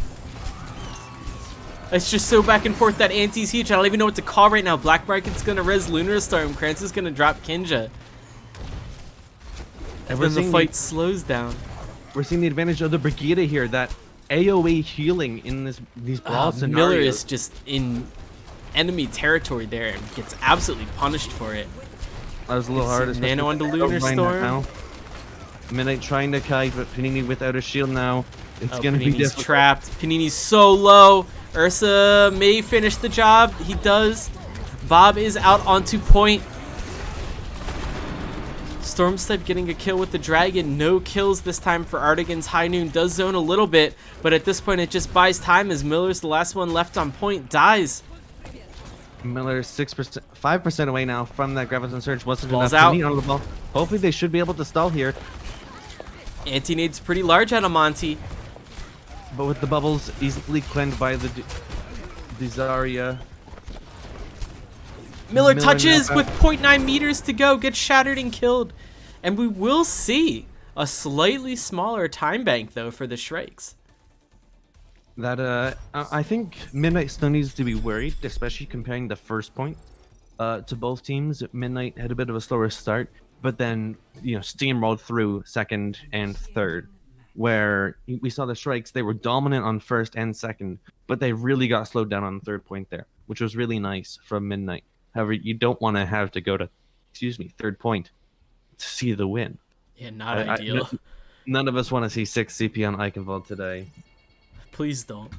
It's just so back and forth. That anti's huge. I don't even know what to call right now. Black Market's going to res Lunar Storm. Krantz is going to drop Kinja. And then the fight slows down. We're seeing the advantage of the Brigida here. That AoE healing in these brawl scenarios. Miller is just in enemy territory there and gets absolutely punished for it. That was a little hard. Nano on the Lunar Storm. Midnight trying to kite, but Panini without a shield now. It's going to be difficult. Trapped. Panini's so low. Ursa may finish the job. He does. Bob is out onto point. Stormstep getting a kill with the dragon. No kills this time for Artigan's. High Noon does zone a little bit, but at this point it just buys time as Miller's the last one left on point. Dies. Miller 6%, 5% away now from that Graviton Surge. Wasn't Ball's enough out. to meet on the ball. Hopefully they should be able to stall here. Anti-nade's pretty large out of Monty. But with the bubbles easily cleansed by the Zarya. Miller touches with 0.9 meters to go, gets shattered and killed. And we will see a slightly smaller time bank, though, for the Shrikes. That, I think Midnight still needs to be worried, especially comparing the first point to both teams. Midnight had a bit of a slower start, but then, you know, steamrolled through second and third. Where we saw the Shrikes, they were dominant on first and second, but they really got slowed down on the third point there, which was really nice from Midnight. However, you don't want to have to go to, third point to see the win. Yeah, not ideal. None of us want to see 6 CP on Eichenwald today. Please don't.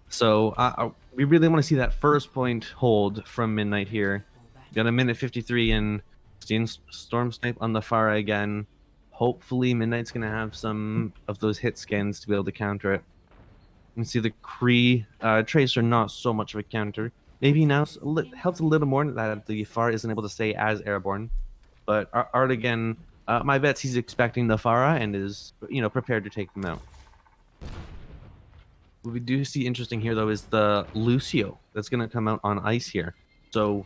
So we really want to see that first point hold from Midnight here. Got a minute 53 in. Seeing Storm Snipe on the Pharah again. Hopefully Midnight's going to have some of those hit skins to be able to counter it. You can see the Kree Tracer, not so much of a counter. Maybe now helps a little more that the Pharah isn't able to stay as airborne. But Artigan, my bet's he's expecting the Pharah and is, prepared to take them out. What we do see interesting here, though, is the Lucio that's going to come out on ice here. So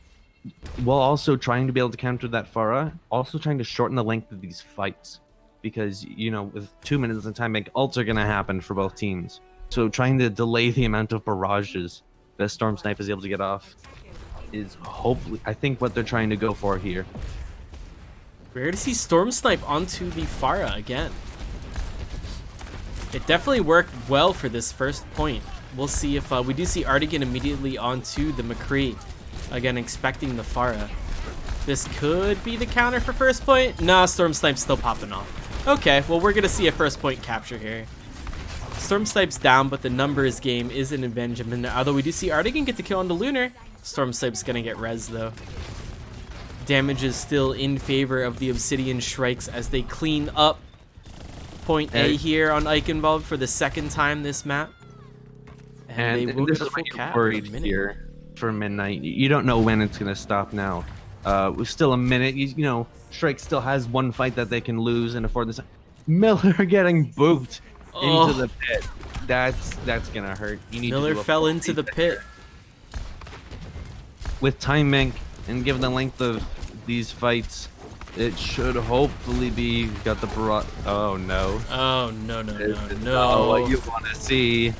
while also trying to be able to counter that Pharah, also trying to shorten the length of these fights. Because, with 2 minutes of time bank, ults are going to happen for both teams. So trying to delay the amount of barrages that Storm Snipe is able to get off is hopefully, I think, what they're trying to go for here. Rare to see Storm Snipe onto the Pharah again. It definitely worked well for this first point. We'll see if we do see Artigan immediately onto the McCree. Again, expecting the Pharah. This could be the counter for first point. Nah, Storm Snipe's still popping off. Okay, well, we're going to see a first point capture here. Storm Snipe's down, but the numbers game is an advantage of Midnight. Although we do see Artigan get the kill on the Lunar. Storm Snipe's going to get res, though. Damage is still in favor of the Obsidian Shrikes as they clean up point A here on Eichenwald for the second time this map. And they will this get a is full what cap you're in a worried minute. here for Midnight. You don't know when it's going to stop now. With still a minute, Shrike still has one fight that they can lose and afford this. Miller getting booped into the pit. That's gonna hurt. Miller fell into the pit. With time bank and given the length of these fights, it should hopefully be got the barrage. Oh no. Oh no. Not what you want to see.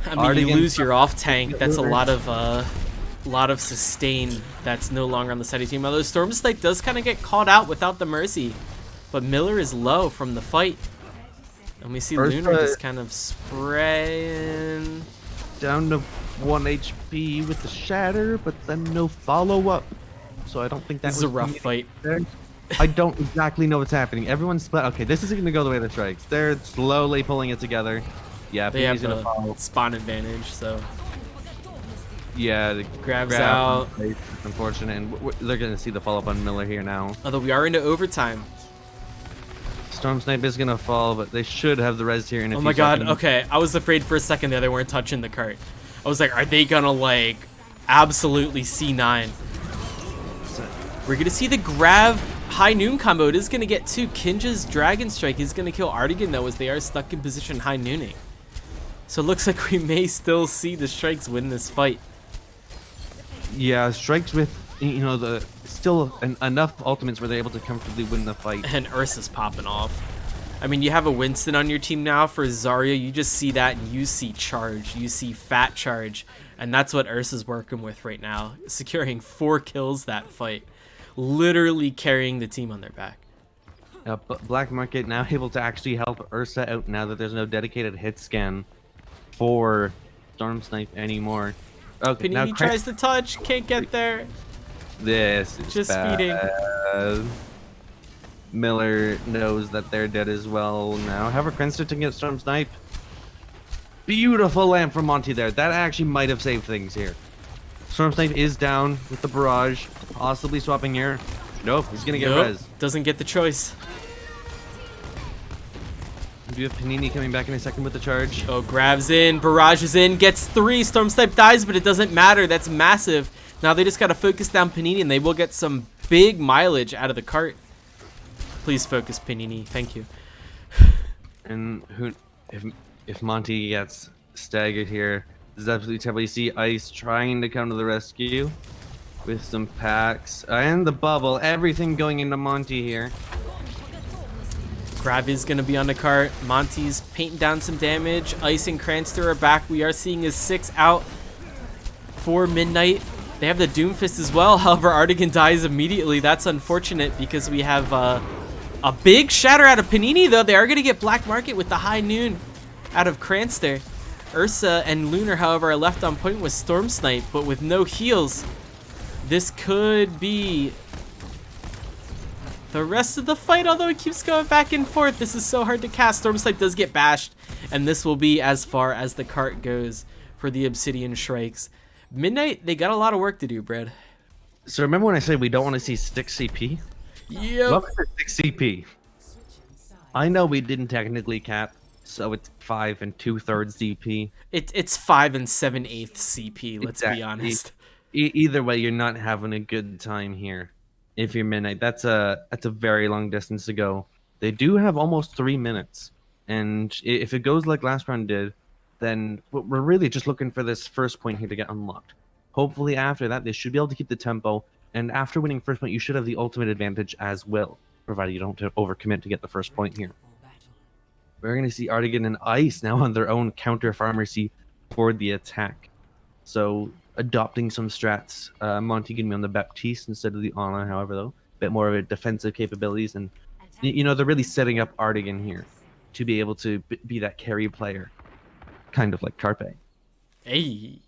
I mean, you lose your off tank. That's a lot of sustain that's no longer on the side of the team. Although Storm Snipe does kind of get caught out without the mercy, but Miller is low from the fight, and we see Lunar just kind of spraying down to 1 HP with the shatter, but then no follow up. So I don't think this is a rough fight. I don't exactly know what's happening. Everyone's split. Okay, this isn't going to go the way of the Shrikes. They're slowly pulling it together. Yeah, They have Penini's gonna follow. spawn advantage, so Yeah, the grabs grab out. is unfortunate, and they're gonna see the follow up on Miller here now. Although we are into overtime. Storm Snipe is gonna fall, but they should have the res here in a Oh few my god, seconds. okay. I was afraid for a second there they weren't touching the cart. I was like, are they gonna like absolutely C9? We're gonna see the grab high noon combo. It is gonna get two. Kinja's Dragon Strike is gonna kill Artigan though, as they are stuck in position high nooning. So it looks like we may still see the Shrikes win this fight. Yeah, Shrikes with, you know, the still enough ultimates where they're able to comfortably win the fight. And Ursa's popping off. I mean, you have a Winston on your team now for Zarya. You just see that and you see charge. You see fat charge. And that's what Ursa's working with right now. Securing 4 kills that fight. Literally carrying the team on their back. Black Market now able to actually help Ursa out now that there's no dedicated hit scan for Storm Snipe anymore. Okay, now Panini tries to touch, can't get there. This is Just bad. feeding. Miller knows that they're dead as well now. However, Krenster to get Storm Snipe. Beautiful lamp from Monty there. That actually might have saved things here. Storm Snipe is down with the barrage, possibly swapping here. Nope, he's gonna get res. Doesn't get the choice. We have Panini coming back in a second with the charge. Oh, grabs in, barrages in, gets 3. Storm Snipe dies, but it doesn't matter. That's massive. Now they just gotta focus down Panini, and they will get some big mileage out of the cart. Please focus, Panini. Thank you. And who, if Monty gets staggered here, this is absolutely terrible. You see Ice trying to come to the rescue with some packs and the bubble. Everything going into Monty here. Grab is going to be on the cart. Monty's painting down some damage. Ice and Cranster are back. We are seeing his 6 out for Midnight. They have the Doomfist as well. However, Artigan dies immediately. That's unfortunate because we have a big shatter out of Panini, though. They are going to get Black Market with the high noon out of Cranster. Ursa and Lunar, however, are left on point with Storm Snipe, but with no heals. This could be the rest of the fight, although it keeps going back and forth. This is so hard to cast. Storm Snipe does get bashed, and this will be as far as the cart goes for the Obsidian Shrikes. Midnight, they got a lot of work to do, Brad. So remember when I said we don't want to see 6 CP? Yep. Welcome to 6 CP. I know we didn't technically cap, so it's 5 2/3 CP. It's 5 7/8 CP, let's be honest. Either way, you're not having a good time here. If you're Midnight, that's a very long distance to go. They do have almost 3 minutes, and if it goes like last round did, then we're really just looking for this first point here to get unlocked. Hopefully after that, they should be able to keep the tempo, and after winning first point, you should have the ultimate advantage as well, provided you don't overcommit to get the first point here. We're going to see Artigan and Ice now on their own counter pharmacy for the attack. So adopting some strats. Monty going to be on the Baptiste instead of the Ana, however, though. A bit more of a defensive capabilities. And, you know, they're really setting up Artigan here to be able to be that carry player. Kind of like Carpe. Hey.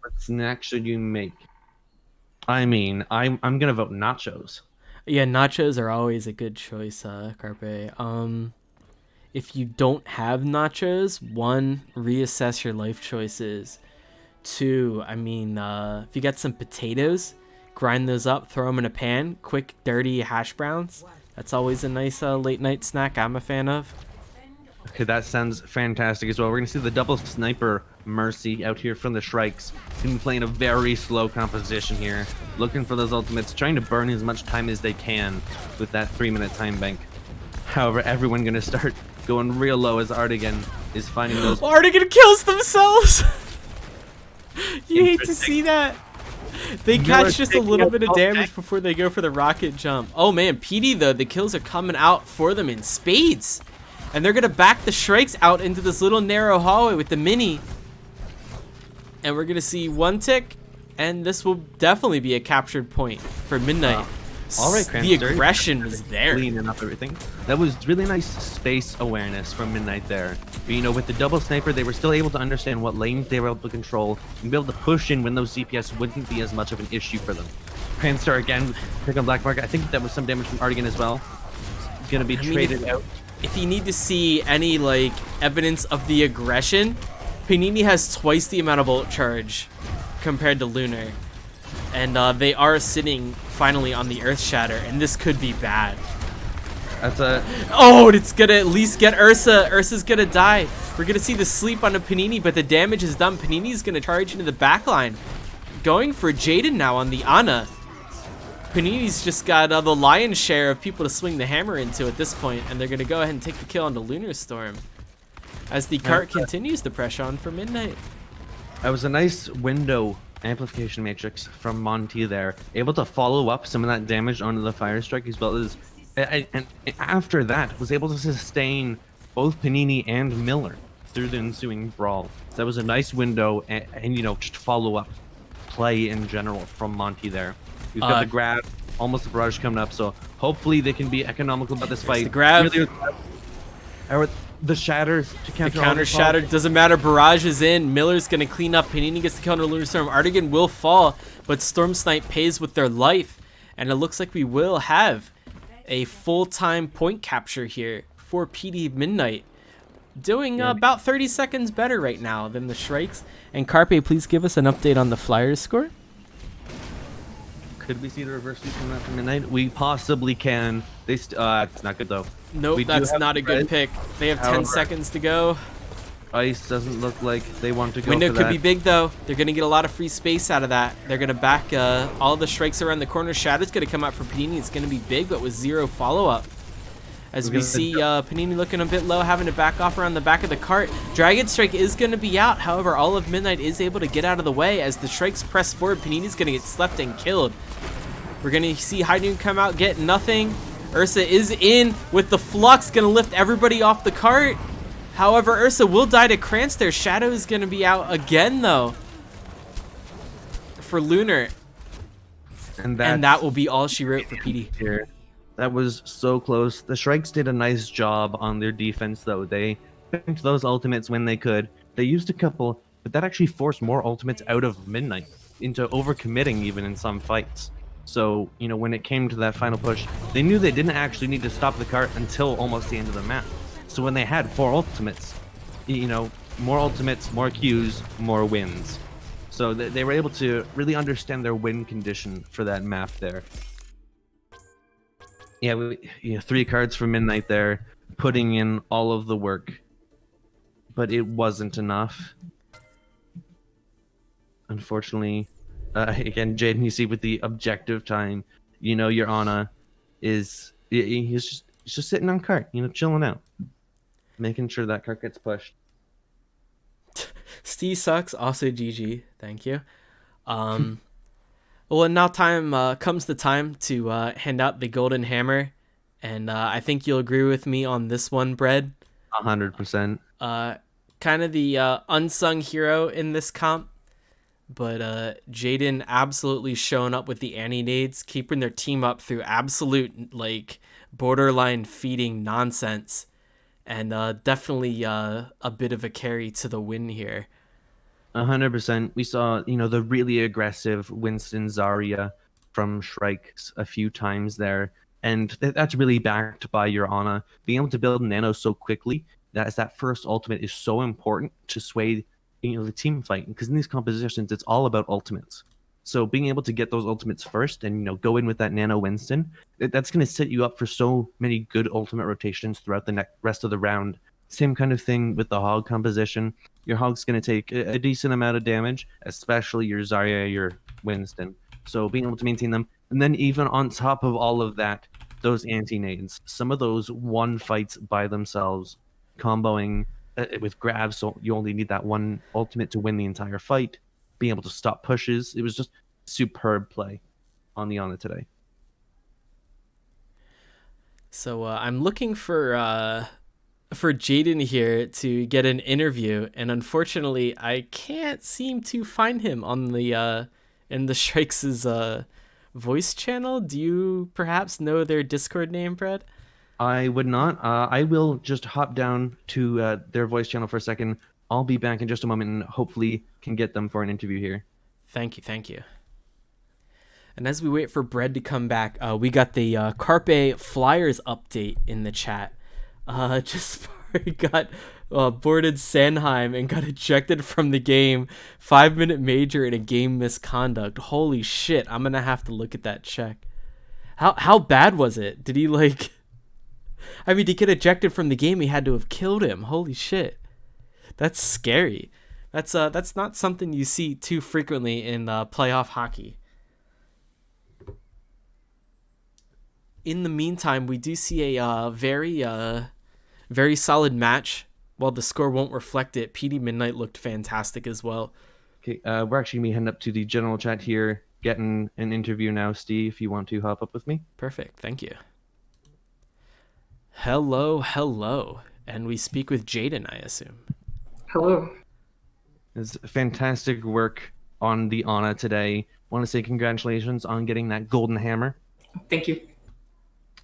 What snack should you make? I mean, I'm going to vote nachos. Yeah, nachos are always a good choice, Carpe. If you don't have nachos, 1, reassess your life choices. 2, I mean, if you got some potatoes, grind those up, throw them in a pan, quick, dirty hash browns. That's always a nice late night snack I'm a fan of. Okay, that sounds fantastic as well. We're going to see the double sniper Mercy out here from the Shrikes. Going to be playing a very slow composition here. Looking for those ultimates, trying to burn as much time as they can with that 3-minute time bank. However, everyone going to start going real low as Artigan is finding those... Artigan kills themselves! You hate to see that. They catch just a little bit of damage before they go for the rocket jump. Oh man, PD though, the kills are coming out for them in spades. And they're going to back the Shrikes out into this little narrow hallway with the mini. And we're going to see 1 tick. And this will definitely be a captured point for Midnight. All right, the aggression was there. Cleaning up everything. That was really nice space awareness from Midnight there. But, you know, with the double sniper, they were still able to understand what lanes they were able to control and be able to push in when those CPS wouldn't be as much of an issue for them. Cranstar again, pick on Black Market. I think that was some damage from Artigan as well. It's going to be traded out. if you need to see any like evidence of the aggression, Panini has twice the amount of ult charge compared to Lunar, and they are sitting finally on the Earth Shatter, and this could be bad. That's a... Oh, it's gonna at least get Ursa. Ursa's gonna die. We're gonna see the sleep on a Panini, but the damage is done. Panini's gonna charge into the backline. Going for Jaden now on the Ana. Panini's just got the lion's share of people to swing the hammer into at this point, and they're gonna go ahead and take the kill on the Lunar Storm as the cart continues to press on for Midnight. That was a nice window amplification matrix from Monty there, able to follow up some of that damage onto the Fire Strike, as well as, and after that, was able to sustain both Panini and Miller through the ensuing brawl. So that was a nice window, and you know, just follow up play in general from Monty there. He's got the grab, almost the barrage coming up, so hopefully they can be economical about this fight. The grab. Really, the shatter to counter. The counter shatter doesn't matter. Barrage is in. Miller's gonna clean up. Panini gets the counter Lunar Storm. Artigan will fall, but Storm Snipe pays with their life, and it looks like we will have a full-time point capture here for PD Midnight, doing about 30 seconds better right now than the Shrikes. And Carpe, please give us an update on the Flyers score. Could we see the reverse sweep from that from Midnight? We possibly can. They it's not good though. Nope, that's not a good pick. They have 10 seconds to go. Ice doesn't look like they want to go Window for could that. be big though. They're gonna get a lot of free space out of that. They're gonna back all the Shrikes around the corner. Shadow's gonna come out for Panini. It's gonna be big, but with 0 follow-up. As we see Panini looking a bit low, having to back off around the back of the cart. Dragon Strike is going to be out. However, all of Midnight is able to get out of the way as the Shrikes press forward. Panini's going to get slept and killed. We're going to see High Noon come out, get nothing. Ursa is in with the Flux, going to lift everybody off the cart. However, Ursa will die to Krantz there. Shadow is going to be out again, though, for Lunar. And that will be all she wrote for PD. Here. That was so close. The Shrikes did a nice job on their defense, though. They picked those ultimates when they could. They used a couple, but that actually forced more ultimates out of Midnight into overcommitting even in some fights. So, you know, when it came to that final push, they knew they didn't actually need to stop the cart until almost the end of the map. So when they had 4 ultimates, you know, more ultimates, more Qs, more wins. So they were able to really understand their win condition for that map there. Yeah, 3 cards for Midnight there, putting in all of the work, but it wasn't enough. Unfortunately, again, Jaden, you see with the objective time, you know, your Ana is he's just sitting on cart, you know, chilling out, making sure that cart gets pushed. Steve sucks. Also, GG. Thank you. Well, and now comes the time to hand out the golden hammer, and I think you'll agree with me on this one, Bread. 100%. Kind of the unsung hero in this comp, but Jaden absolutely showing up with the anti-nades, keeping their team up through absolute like borderline feeding nonsense, and definitely a bit of a carry to the win here. 100%. We saw, you know, the really aggressive Winston Zarya from Shrikes a few times there, and that's really backed by your Ana. Being able to build nano so quickly, that first ultimate is so important to sway, you know, the team fight, because in these compositions it's all about ultimates. So being able to get those ultimates first and, you know, go in with that nano Winston, that's going to set you up for so many good ultimate rotations throughout the rest of the round. Same kind of thing with the Hog composition. Your Hog's going to take a decent amount of damage, especially your Zarya, your Winston. So being able to maintain them, and then even on top of all of that, those anti-nades, some of those one fights by themselves, comboing with grabs, so you only need that one ultimate to win the entire fight, being able to stop pushes. It was just superb play on the Ana today. So I'm looking for Jaden here to get an interview, and unfortunately I can't seem to find him on the in the Shrikes' voice channel. Do you perhaps know their Discord name, Brad? I would not. I will just hop down to their voice channel for a second. I'll be back in just a moment and hopefully can get them for an interview here. Thank you. And as we wait for Bread to come back, we got the Carpe Flyers update in the chat. Jaspari got boarded Sanheim and got ejected from the game. 5-minute major and a game misconduct. Holy shit! I'm gonna have to look at that check. How bad was it? Did he like? I mean, to get ejected from the game, he had to have killed him. Holy shit! That's scary. That's not something you see too frequently in playoff hockey. In the meantime, we do see a very solid match. While the score won't reflect it, PD Midnight looked fantastic as well. Okay, we're actually going to be heading up to the general chat here, getting an interview now. Steve, if you want to hop up with me. Perfect, thank you. Hello. And we speak with Jaden, I assume. Hello. It's fantastic work on the Ana today. Want to say congratulations on getting that golden hammer. Thank you.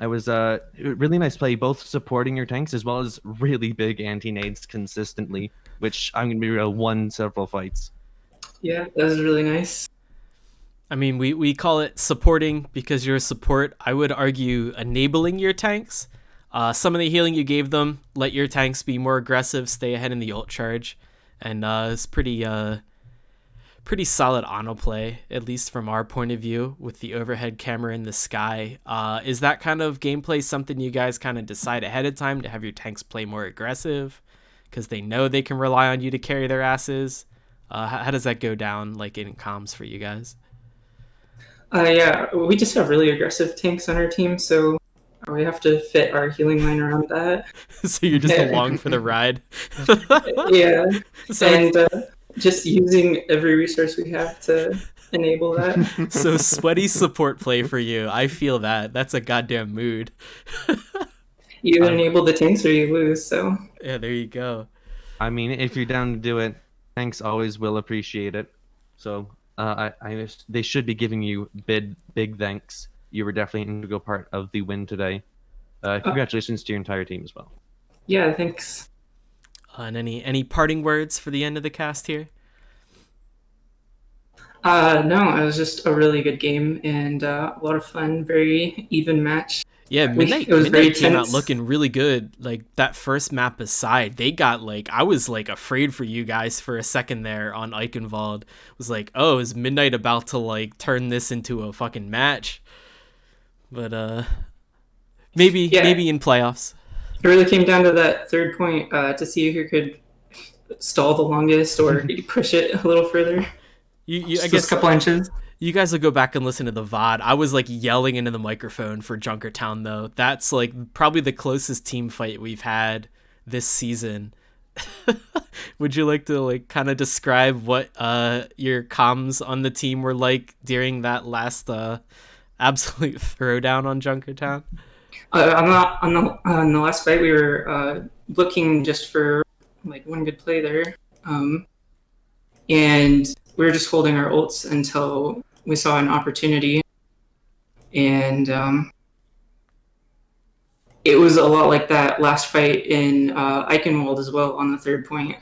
It was a really nice play, both supporting your tanks as well as really big anti-nades consistently, which I'm going to be real, won several fights. Yeah, that was really nice. I mean, we call it supporting because you're a support. I would argue enabling your tanks. Some of the healing you gave them, let your tanks be more aggressive, stay ahead in the ult charge. And it's pretty solid auto play, at least from our point of view, with the overhead camera in the sky. Is that kind of gameplay something you guys kind of decide ahead of time to have your tanks play more aggressive because they know they can rely on you to carry their asses? How does that go down, like in comms for you guys? Yeah, we just have really aggressive tanks on our team, so we have to fit our healing line around that. So you're just along for the ride? Yeah, So and just using every resource we have to enable that. So sweaty support play for you. I feel that. That's a goddamn mood. You either enable the tanks or you lose, so. Yeah, there you go. I mean, if you're down to do it, tanks always will appreciate it. So they should be giving you big thanks. You were definitely an integral part of the win today. Congratulations to your entire team as well. Yeah, thanks. And any parting words for the end of the cast here? No, it was just a really good game and a lot of fun, very even match. Yeah, Midnight came out looking really good. Like that first map aside, they got I was afraid for you guys for a second there on Eichenwald. Was like, oh, is Midnight about to turn this into a fucking match? But maybe in playoffs. It really came down to that third point to see who could stall the longest or push it a little further. I guess a couple inches. You guys will go back and listen to the VOD. I was yelling into the microphone for Junkertown though. That's probably the closest team fight we've had this season. Would you like to kind of describe what your comms on the team were like during that last absolute throwdown on Junkertown? On the last fight, we were looking just for one good play there, and we were just holding our ults until we saw an opportunity, and it was a lot like that last fight in Eichenwald as well on the third point,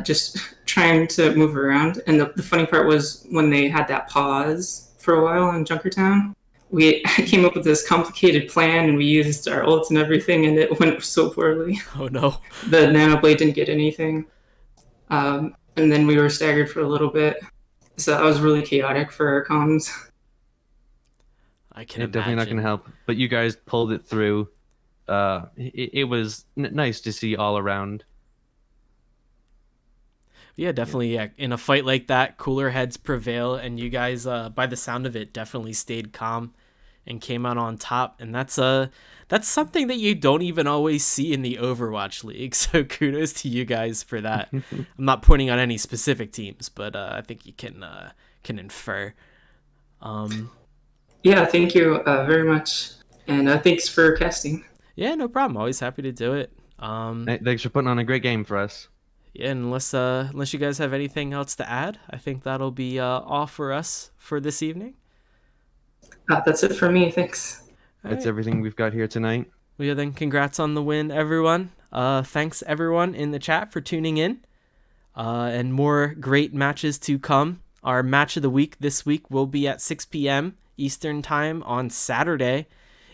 just trying to move around. And the funny part was when they had that pause for a while in Junkertown, we came up with this complicated plan and we used our ults and everything, and it went so poorly. Oh no. The Nanoblade didn't get anything. And then we were staggered for a little bit. So that was really chaotic for our comms. I can imagine. Definitely not going to help. But you guys pulled it through. It was nice to see all around. Yeah, definitely. Yeah. In a fight like that, cooler heads prevail, and you guys, by the sound of it, definitely stayed calm and came out on top. And that's something that you don't even always see in the Overwatch League. So kudos to you guys for that. I'm not pointing out any specific teams, but I think you can infer. Yeah, thank you very much, and thanks for casting. Yeah, no problem. Always happy to do it. Thanks for putting on a great game for us. Yeah, unless you guys have anything else to add, I think that'll be all for us for this evening. That's it for me. Thanks. That's everything we've got here tonight. Well, yeah, then congrats on the win, everyone. Thanks everyone in the chat for tuning in. And more great matches to come. Our match of the week this week will be at 6 p.m. Eastern time on Saturday.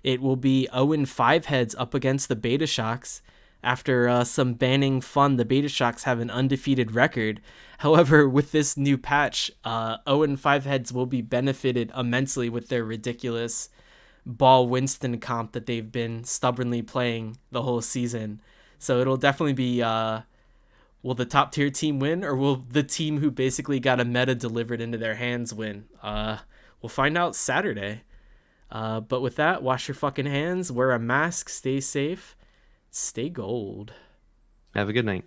it will be 0-5 heads up against the Beta Shocks. After some banning fun, the Beta Shocks have an undefeated record. However, with this new patch, 0-5 heads will be benefited immensely with their ridiculous Ball Winston comp that they've been stubbornly playing the whole season. So it'll definitely be, will the top tier team win, or will the team who basically got a meta delivered into their hands win? We'll find out Saturday. But with that, wash your fucking hands, wear a mask, stay safe, stay gold. Have a good night.